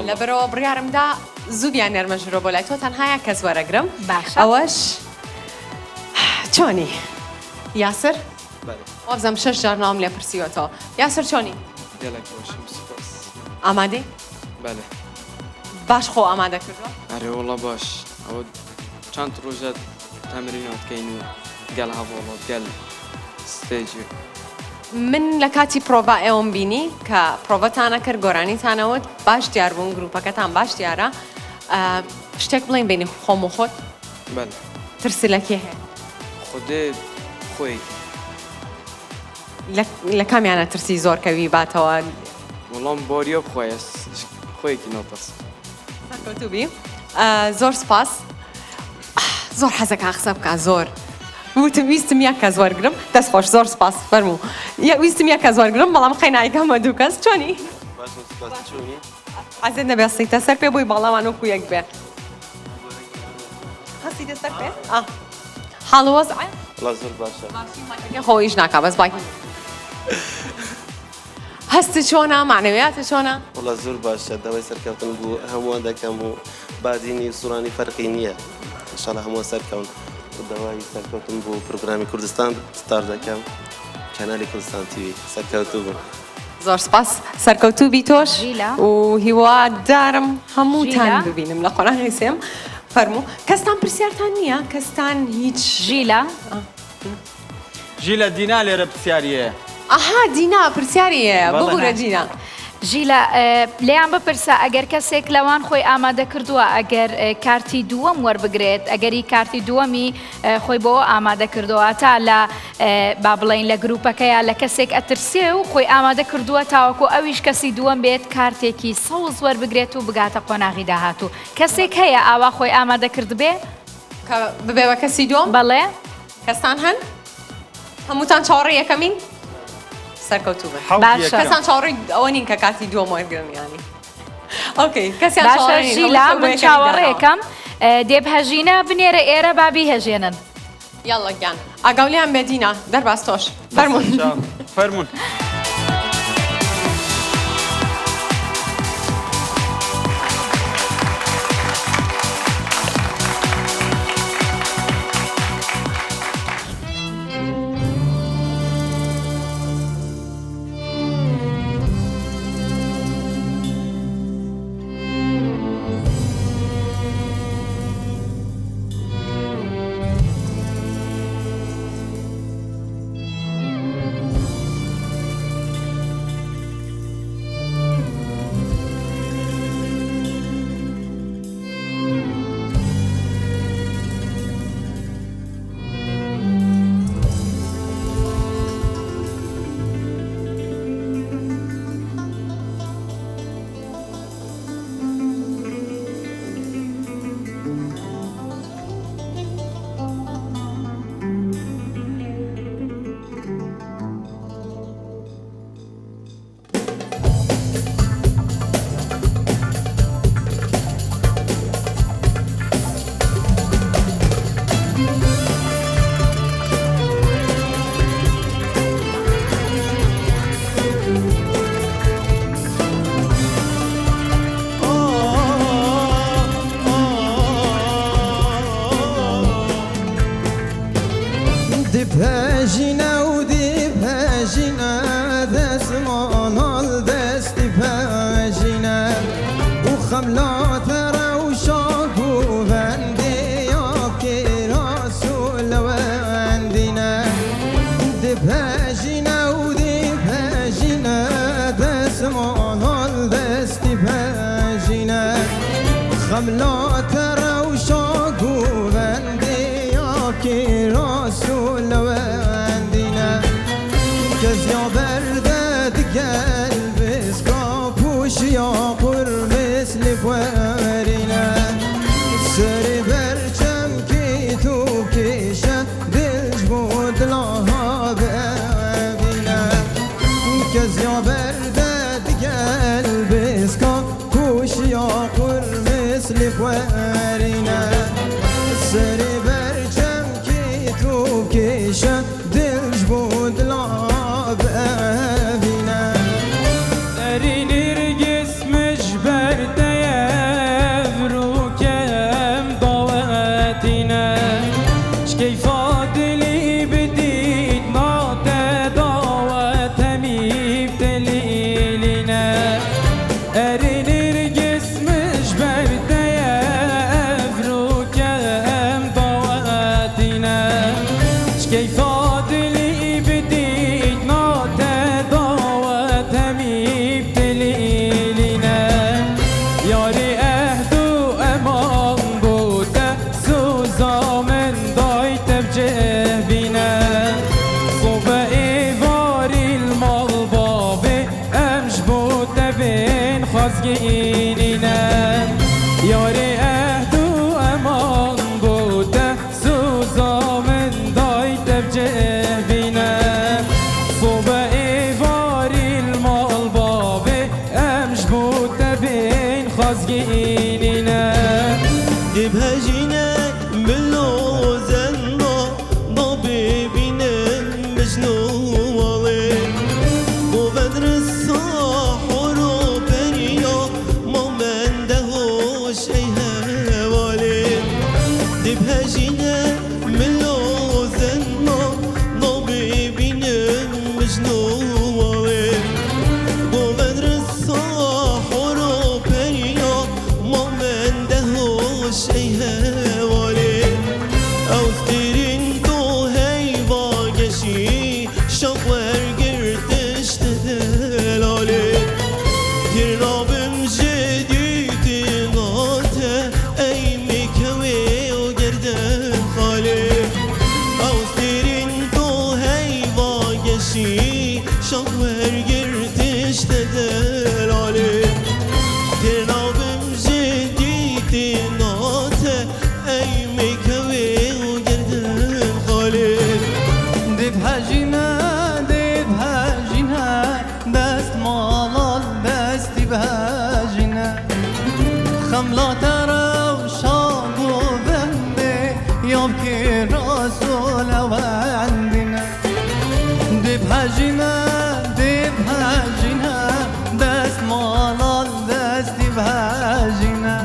S8: لەبەرەوە بڕیارمدا زوو نەرمەژرۆ بۆ لای تۆ تەنهایە کەس وەرەگرم ئەوەش چۆنی؟ یاسر؟ وابزەم 6 جار ناوم لێ پرسیوەتەوە یاسر چۆنی؟ ئامادەی؟
S16: بەڵێ
S8: باش خۆ ئامادە کردووە؟
S16: ئەرێ وەڵە باش ئەوە چەند ڕۆژە تەمرینەوە دکەین و گەل هەڤۆڵۆ گەل ستێجی
S8: من لە کاتی پرۆڤا ئێوەم بینی کە پرۆڤەتانە کرد گۆرانیتانەوت باش دیار بوون گروپەکەتان باش دیارە شتێک بڵێن بینی خۆم و خۆت
S16: بەڵێ
S8: ترسی لە کێ هەیە؟
S16: خودێ خۆی
S8: لە کامیانە ترسی زۆر کەوی باتەوە
S16: وەڵام بۆریە بخۆیە خۆیەکی نۆپەس
S8: سەرکەوتوبی زۆر سپاس زۆر حەزەکە قسە بکە زۆر ویستم یەک کەس وەرگرم دەست خۆش زۆر سپاس فەرموو ویستم یەک کەس وەرگرم بەڵام قەینایکەمە دوو کەس چۆنی؟ حەزت نەبێ سیتە سەر پێ بۆی باڵاوان وەکو یەک بێ هەستیتە سەر پێ؟ حاڵ وەزعە؟
S16: وەڵا زۆر باشە
S8: خۆیش ناکا بەس باکی هەستت چۆنە معنەویاتە چۆنە؟
S17: وەڵا زۆر باشە داوای سەرکەوتن بوو هەمووان دەکەم و بادینی سوڕانی فەرقی نییە خوشحال هەموو سەرکەون دەوای سەرکەوتن بۆ پرۆگرامی کوردستان ستار دەکەم کەنالی کوردستان تیوی سەرکەوتوو بوو.
S8: زۆر سپاس سەرکەوتوو بی تۆش و هیوادارم هەمووتان ببینم لە قۆناغی سێم. فەرموو کەستان پرسیارتان نییە؟ کەستان هیچ
S2: ژیلا
S1: ژیلا دینا لێرە پرسیاریە.
S8: ئاها دینا پرسیاریە ببوورە دینا.
S2: ژیلا لێیان بپرسە ئەگەر کەسێک لەوان خۆی ئامادە کردووە ئەگەر کارتی دووەم وەربگرێت ئەگەری کارتی دووەمی خۆی بۆ ئامادە کردووە تا لە با بڵین لە گروپەکەیە لە کەسێک ئەترسێ و خۆی ئامادە کردووە تاوەکو ئەویش کەسی دووەم بێت کارتێکی سەوز وەربگرێت و بگاتە قۆناغی داهاتوو. کەسێک هەیە ئاوا خۆی ئامادە کرد بێ
S8: ببێ بە کەسی دووەم؟
S2: بەڵێ
S8: کەستان هەن؟ هەمووتان چاوەڕێ یەکەمین؟ سەرکەوتوو بن.
S2: باشە
S8: کەسان چاوەڕێی ئەوە نین کە کارتی دووەم وەرگرن ینی. ئۆکەی کەسیان
S2: باشە ژیلا من چاوەڕێکەم دێبهەژینە بنێرە ئێرە بابی هەژێنن.
S8: یاڵە گیان ئاگاولیان بێدینە دەرباز تۆش
S1: فەرمون.
S11: دب خوش ای هواله اوسترین تو هی واگشی شاق ورگردش دلاله ترابم جدید ناته ای میکوی و گردن خاله اوسترین تو هی واگشی شاق ورگردش دلاله ترابم جدید ناته ای میکوی و گردن خاله
S18: دب هجینه دست مالال دستی بهجینه خملا ترى شاقو بنده يبكي رسول وعندنا دب هجینه دست مالال دستی بهجینه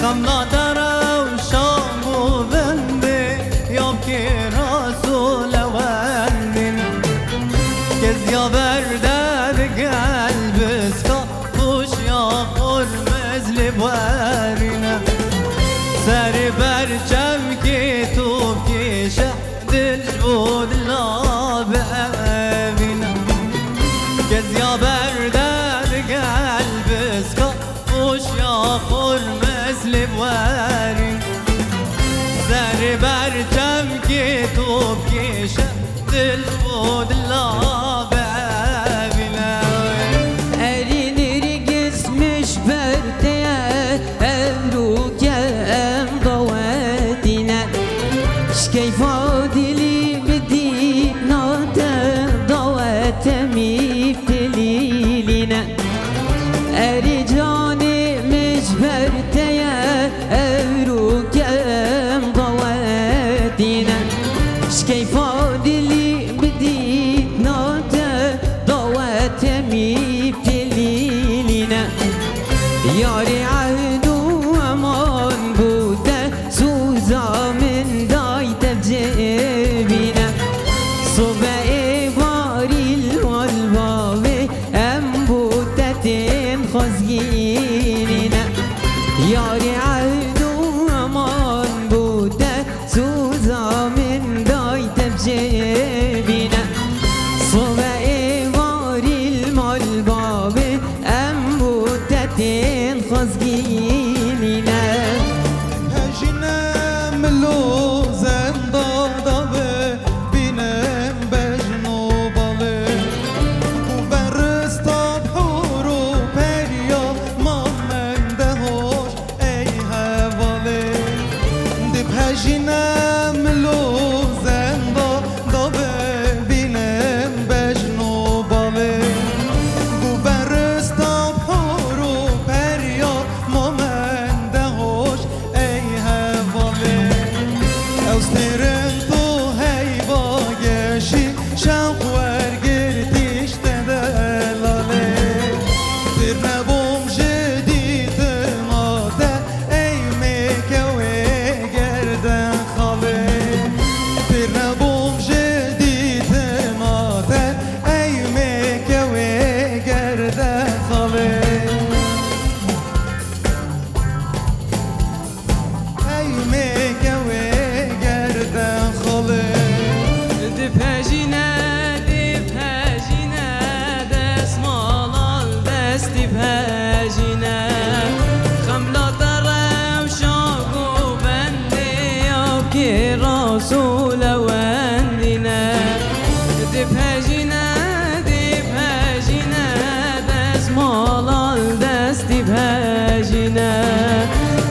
S18: خملا ترى شاقو بنده يبكي رسول وعندنا كز يا برداد قلب اسكافوش يا قرمز لبوارنا ساري برجم كي توبكي شهد الجبود لا بأبنا كز يا برداد قلب اسكافوش يا قرمز لبوارنا ساري برجم كي توبكي شهد الجبود لا بأبنا
S11: اريني جسمش برتيا امروك ام ضواتنا شكيف عادلي بدينا ضوات مبتليلنا ارجاني مش برتيا امروك ام ضواتنا شكيف عادلي بدينا ضوات مبتليلنا ياري عهدو امان بوده سوزا من دايت بجيبنا صبعي باري الوالباوي ام بوده تنخزيننا ياري عهدو امان بوده سوزا من دايت بجيبنا صبعي باري المالباوي ام بوده تنخزيننا
S18: هجنا ملو زندادابه بینم بجنوباله و برستا بحورو پریا مامن دهوش ای هواله دب هجنا ملو زندادابه بینم بجنوباله و برستا بحورو پریا مامن دهوش ای هواله اوسترن تو هی باگشی شوق ورگردیش دلاله در نبوم جدید ماده ای میکوی گردن خاله در نبوم جدید ماده ای میکوی گردن خاله ای میکوی گردن خاله
S11: دب هجینه دست مالال دستی بهجینه خملا ترى وشاقو بندي يوكي رسول وندنا دب هجینه دست مالال دستی بهجینه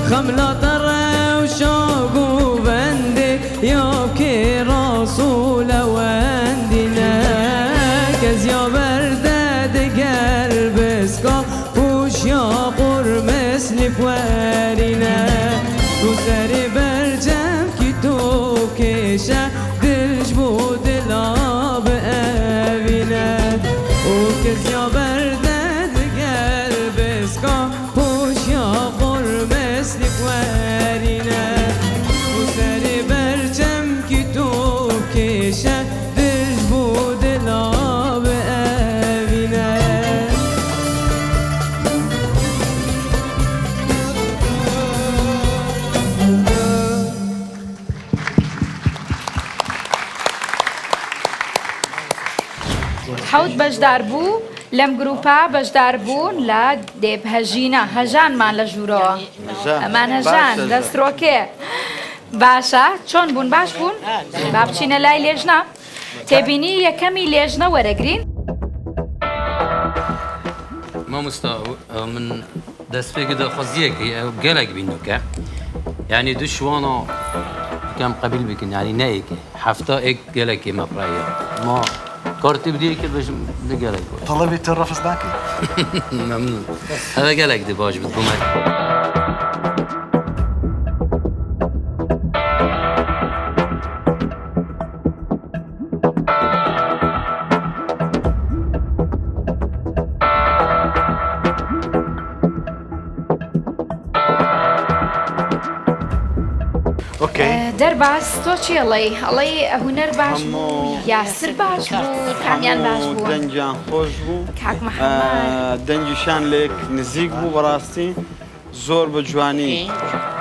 S11: خملا ترى وشاقو بندي يوكي رسول وندنا كز يا برداد قلب اسكافوش يا قرمس لفوارنا وساري برجم كي توكيشة بالجبود لا بأبنا وكز يا برداد قلب اسكافوش يا قرمس لفوارنا وساري برجم كي توكيشة بالجبود لا بأبنا
S2: حەوت بەشدار بوو لەم گروپا بەشدار بوون لە دێبهەژینە هەژانمان لە ژوورەوە ئەمان هەژان دەستڕۆکێ باشە چۆن بوون باش بوون با بچینە لای لێژنە تێبینی یەکەمی لێژنە وەرەگرین
S4: مامۆستا من دەستپێکی دەخوازیەکە گەلێک بینوکە یعنی دوو شوانە کەم قبیل بکەین یعنی نەیەکێ هەفتا ئێک گەلێکی مەپڕایە ما کارتی بدی کرد بەش گەلێک
S3: تەڵەبی تر ڕەفز ناکەی
S4: ممنون هەوە گەلێک دی باش بێت بوومە
S2: دەرباز تۆ چی ئەڵێ هونەر باش بوو یاسر باش بوو کامیان باش بوو
S1: دەنجیان خۆش بوو
S2: کاک محەممەد
S1: دەنجیشان لێک نزیک بوو بەڕاستی زۆر بە جوانی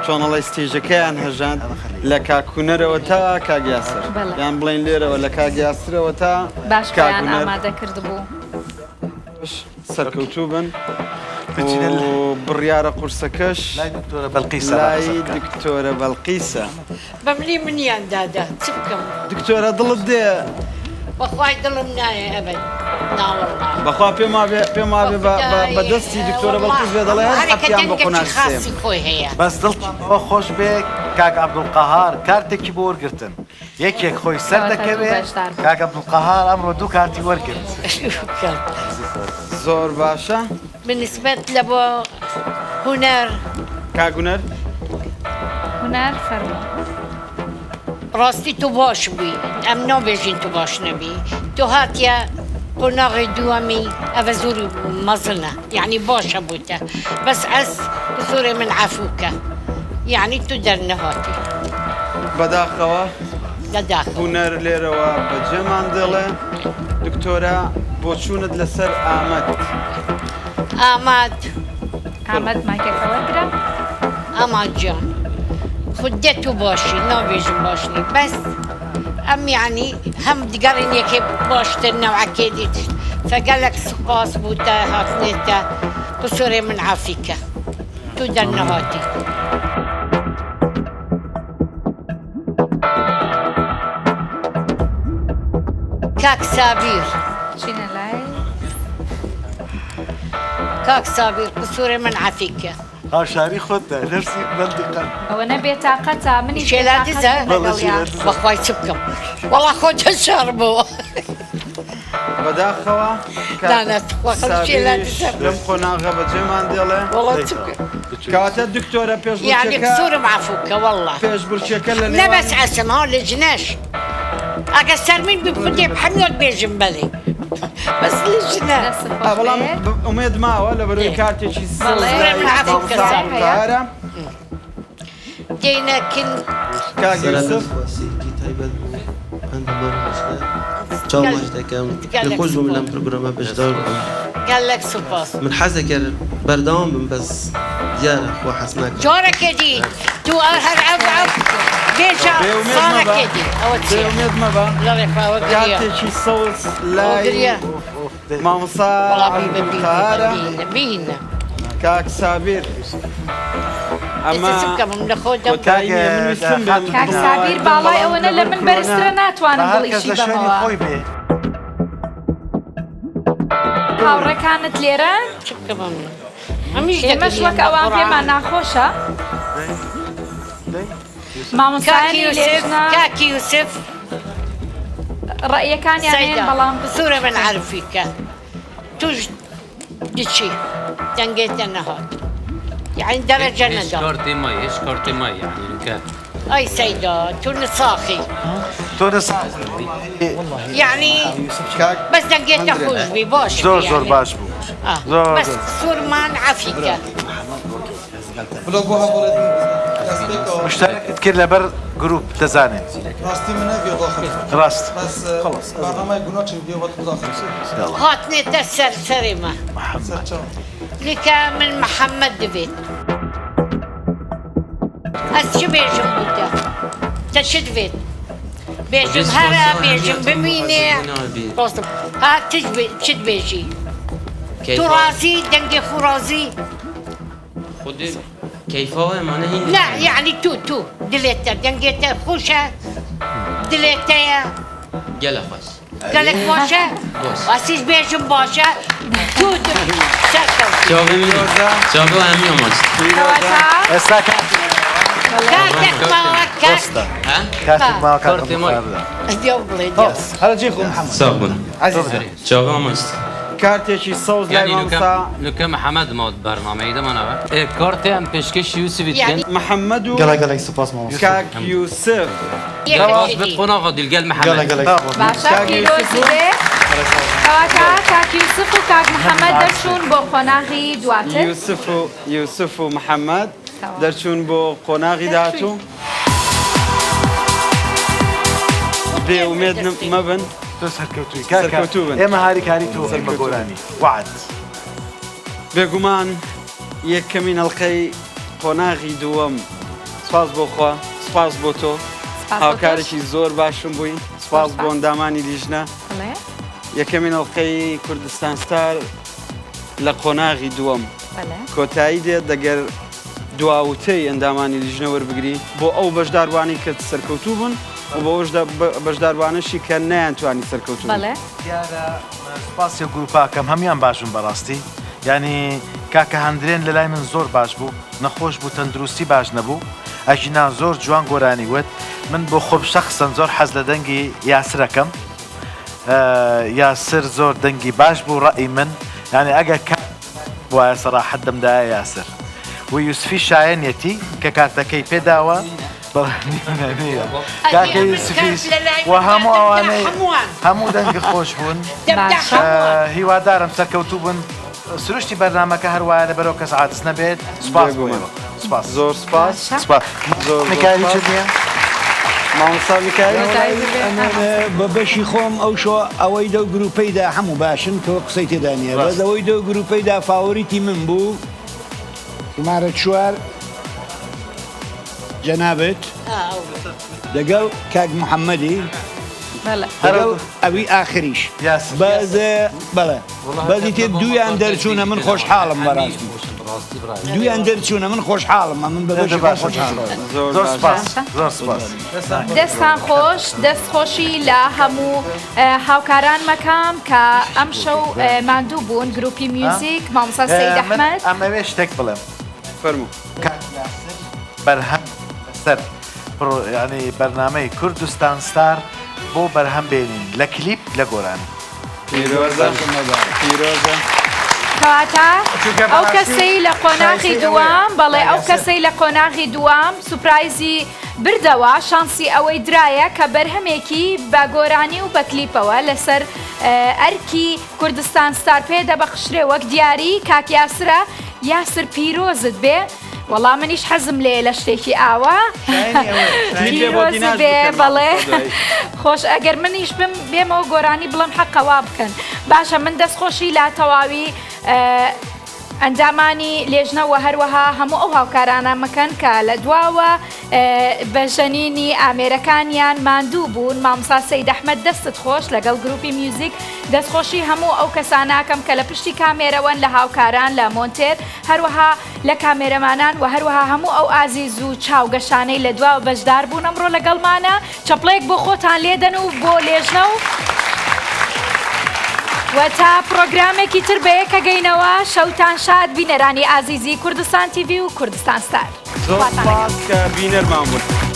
S1: چۆنەڵی ستێژەکەیان هەژاند لە کاکوونەرەوە تا کاگیاسر یان بڵین لێرەوە لە کاگیاسرەوە تا
S2: باش کاکوونەر ئامادە کرد بوو
S1: سەرکەوتوو بن بڕیارە قورسەکەش
S3: لای دکتۆرە بەلقیسە
S1: لای دکتۆرە بەلقیسە
S6: بەمنی منیان دادا چ بکەم
S1: دکتۆرە دڵت دێ
S6: بەخوای دڵم نایە ئەبد ناوەڵڵا
S1: بەخوا پێم وابێ بەدەستی دکتۆرە بەڵقیس بێ دەڵێ حەپیان بە قۆناغی سێم
S6: خۆی هەیە
S3: بەس دڵەوە خۆش بێ کاک عەبدولقەهار کارتێکی بۆ وەرگرتن یەکێک خۆی سەر دەکەوێت کاک عەبدولقەهار ئەمڕۆ دوو کارتی وەرگرت
S1: زۆر باشە
S6: بنسبەت لە بۆ هونەر
S1: کاگونەر
S2: هونەر فەرموو
S6: ڕاستی تو باش بووی ئەم نابێژین تو باش نەبی تو هاتیە قۆناغی دووەمی ئەvە زۆری مەزنە یعنی باشە بووتە بەس ئەس زۆرێ من عەفووکە یعنی تو دەرنەهاتی
S1: بەداخەوە
S6: لەداخ
S1: هونەر لێرەوە بەجێمان دێڵێ دکتۆرە بۆ چوونت لەسەر ئامەد
S2: ئامەد مایکەکە وەرگرە
S6: ئاماد جان خودێ تو باشی نابێژم باشنی بەس ئەم یعنی هەم دیگەڕین یەکێ باشتر نەوعەکێ دیت فەگەلێک سوپاس بووتە هاتنێتە قسوورێ من عافیکە تو دەرنەهاتی کاک سابیر
S2: چینە لای
S6: کاک سابیر قسوورێ من عافیکە
S3: هاوشاری خۆتە نەرسی بەندقە
S2: ئەوە نەبێ تااقەتە منی
S6: شێلا دزە بەخوای چ بکەم وەڵا خۆتە شار بووە
S1: بەداخەوە لەم قۆناغە بەجێمان دێڵێ کاتە دکتۆرە
S6: یعنی قسوورم عەفووکە وەڵڵا
S1: پێشبڕکێکە لە
S6: نەبەس ئەسما لە جنەش ئەگە سەرمین بخودێ بحەمیۆت بێژم بەڵێ بەس لە جنە
S1: بەڵام ئومێد ماوە لە بەروی کارتێکی سەڵێرە
S6: دێنەکن
S1: کاگیسف
S17: چاوماش دەکەم خۆش بووم لەم پرۆگرامە بەشدار بووم
S6: گەلێک سوپاس
S17: من حەزە کرد بەردەوام بم بەس دیارە خۆ حەز ناکەم
S6: جارێکێ دی تو هەر ئەو بێجا ساڵێکێ دی ئەوە چی
S1: بێومێد مەبە
S6: لەڵێکەوە
S1: کارتێکی سەوز لای مامۆستا عەبدولقەهارە
S6: بینە
S1: کاک سابیر ئەمە
S2: کاک سابیر باڵای ئەوەنە لە من بەرزترە ناتوانم بڵیشی بەمەوە هاوڕێکانت لێرە ئێمەش وەک ئەوان پێمان ناخۆشە مامۆستایانی لێژنە
S6: کاکی یوسف
S2: ڕەئیەکانیان هەیە بەڵام
S6: سوورە من عەرفیکە توش دچی دەنگێتە نەهات يعني درجة ندى
S4: ايش كارتي ماي يعني كان
S6: اي سيدة تونساخي يعني بس دقيت اخوش بي باش
S3: زور باش بو
S6: بس سورمان عفيكة
S3: مشترك تكير لبر جروب تزاني
S18: راستي من هذه داخل
S3: راست
S18: بس خلاص برنامج جنوتش فيديو داخل
S6: هاتني تسر سريمة لك من محمد دفيت شو بيجم بودا تشد فيت بيجم هرا بيجم بمينة ها چت بێژی توڕازی دەنگی خوڕازی
S4: خودی کیفاوه مانه هین
S6: لا يعني تو دلێتە دەنگێتە خۆشە دلێتەیە
S4: گله خوش
S6: گەلێک باشە واسیش بێژم باشە تو
S4: چاوه میری چاوه همی آماست
S3: ئێستا
S6: کاتێک ماوە
S3: کاتێک ماوە
S4: کارت مال
S6: دێو بڵێ
S7: هەرە جێ خۆ محەممەد
S4: ساق بون چاوه آماست
S1: کارتێکی سەوز لای مامۆستا
S4: لکه محمد ماد برنامه ایده من آقا کارت هم پشکش یوسفی دیگه
S1: محەممەد و
S12: گەلە سپاس مامۆستا
S1: کاک یوسف
S4: رواز بتقون آقا دیلگل محمد
S2: باشە پیرۆزی بێ کەواتە کاک یوسف و کاک محەممەد دەچوون بۆ قۆناغی دواتر
S1: یوسف و محەممەد دەرچوون بۆ قۆناغی داهاتوو بێومێد مەبن
S3: تۆ سەرکەوتوی
S1: سەرکەوتوو بن
S3: ئێمە هاریکاری تۆ ئەمە گۆرانی وعد
S1: بێگومان یەکەمین ئەڵقەی قۆناغی دووەم سپاس بۆ خوا سپاس بۆ تۆ هاوکارێکی زۆر باشم بووی سپاس بۆ ئەندامانی لیژنە یەکەمین ئەڵقەی کوردستان ستار لە قۆناغی دووەم کۆتایی دێت دەگەر دواوتەی ئەندامانی لیژنە وەربگری بۆ ئەو بەشداروانی کە سەرکەوتوو بوون و بۆ ئەوش بەشداروانشی کە نەیانتوانی سەرکەوتوو
S3: دیارە سپاسی گروپاکەم هەمیان باشم بەڕاستی ینی کاکە هەندرێن لە لای من زۆر باش بوو نەخۆش بوو تەندروستی باش نەبوو ئەژینا زۆر جوان گۆرانی وت من بۆ خۆم شەخسەن زۆر حەز لە دەنگی یاسرەکەم یاسر زۆر دەنگی باش بوو ڕەئی من ینی ئەگە وایە سەراحەت دەمدایە یاسر و یوسفی شایەنێتی کە کارتەکەی پێداوە کاکە یوسفیش و هەموو ئەوانەی هەموو دەنگی خۆش بوون هیوادارم سەرکەوتوو بوون سروشتی بەرنامەکە هەروایە لە بەرەو کەس عادس نەبێت سپاس سپاس
S1: زۆر سپاس
S3: میکاری چ نییە؟
S1: مامۆستا میکاری
S5: بە بەشی خۆم ئەو شۆ ئەوەی دە گروپەیدا هەموو باشن کە قسەی تێدا نیە بەس ئەوەی دە گروپەیدا فاوەریتی من بوو ژمارە 4 جەنابەت لەگەڵ کاک محەممەدی لەگەڵ ئەوی ئاخریش بەڵێ بەزی تێ دویان دەرچوونە من خۆشحاڵم بەڕاستی دویان دەرچوونە من خۆشحاڵم من بە
S3: زۆر سپاس زۆر سپاس
S2: دەستان خۆش دەستخۆشی لە هەموو هاوکاران مەکام کە ئەم شەو ماندوو بوون گروپی میوزیک مامۆستا سەید ئەحمەد
S3: ئەمەوێ شتێک بڵێم
S1: فەرموو
S3: بەرهەم سەر ینی بەرنامەی کوردستان ستار بۆ بەرهەم بێنین لە کلیپ لە گۆرانی
S1: پیرۆزە
S2: کەواتە ئەو کەسەی لە قۆناغی دووەم بەڵێ ئەو کەسەی لە قۆناغی دووەم سوپرایزی بردەوە شانسی ئەوەی درایە کە بەرهەمێکی بە گۆرانی و بە کلیپەوە لەسەر ئەرکی کوردستان ستار پێ دەبەخشرێ وەک دیاری کاک یاسرە یاسر پیرۆزت بێ وەڵام منیش حەزم لێ لە شتێکی ئاوە پیرۆز بێ بەڵێ خۆش ئەگەر منیش بێمەوە گۆرانی بڵم حەقەوا بکەن باشە من دەستخۆشی لا تەواوی ئەندامانی لێژنەوە هەروەها هەموو ئەو هاوکارانە مەکەن کە لە دواوە بەژەنینی ئامێرەکانیان ماندوو بوون مامۆستا سەید ئەحمەد دەستت خۆش لەگەڵ گروپی میوزیک دەستخۆشی هەموو ئەو کەساناکەم کە لە پشتی کامێرەوەن لە هاوکاران لە مۆنتێر هەروەها لە کامێرەمانان و هەروەها هەموو ئەو ئازیز و چاوگەشانەی لە دواوە بەشدار بوون ئەمڕۆ لەگەڵمانە چەپڵێک بۆ خۆتان لێدەن و بۆ لێژنە و و تا پرۆگرامێکی تر بەیەکە گەینەوە شەوتان شاد بینەرانی ئازیزی کوردستان تیڤی و کوردستان ستار
S1: زۆر سپاس کە بینەرمان بوون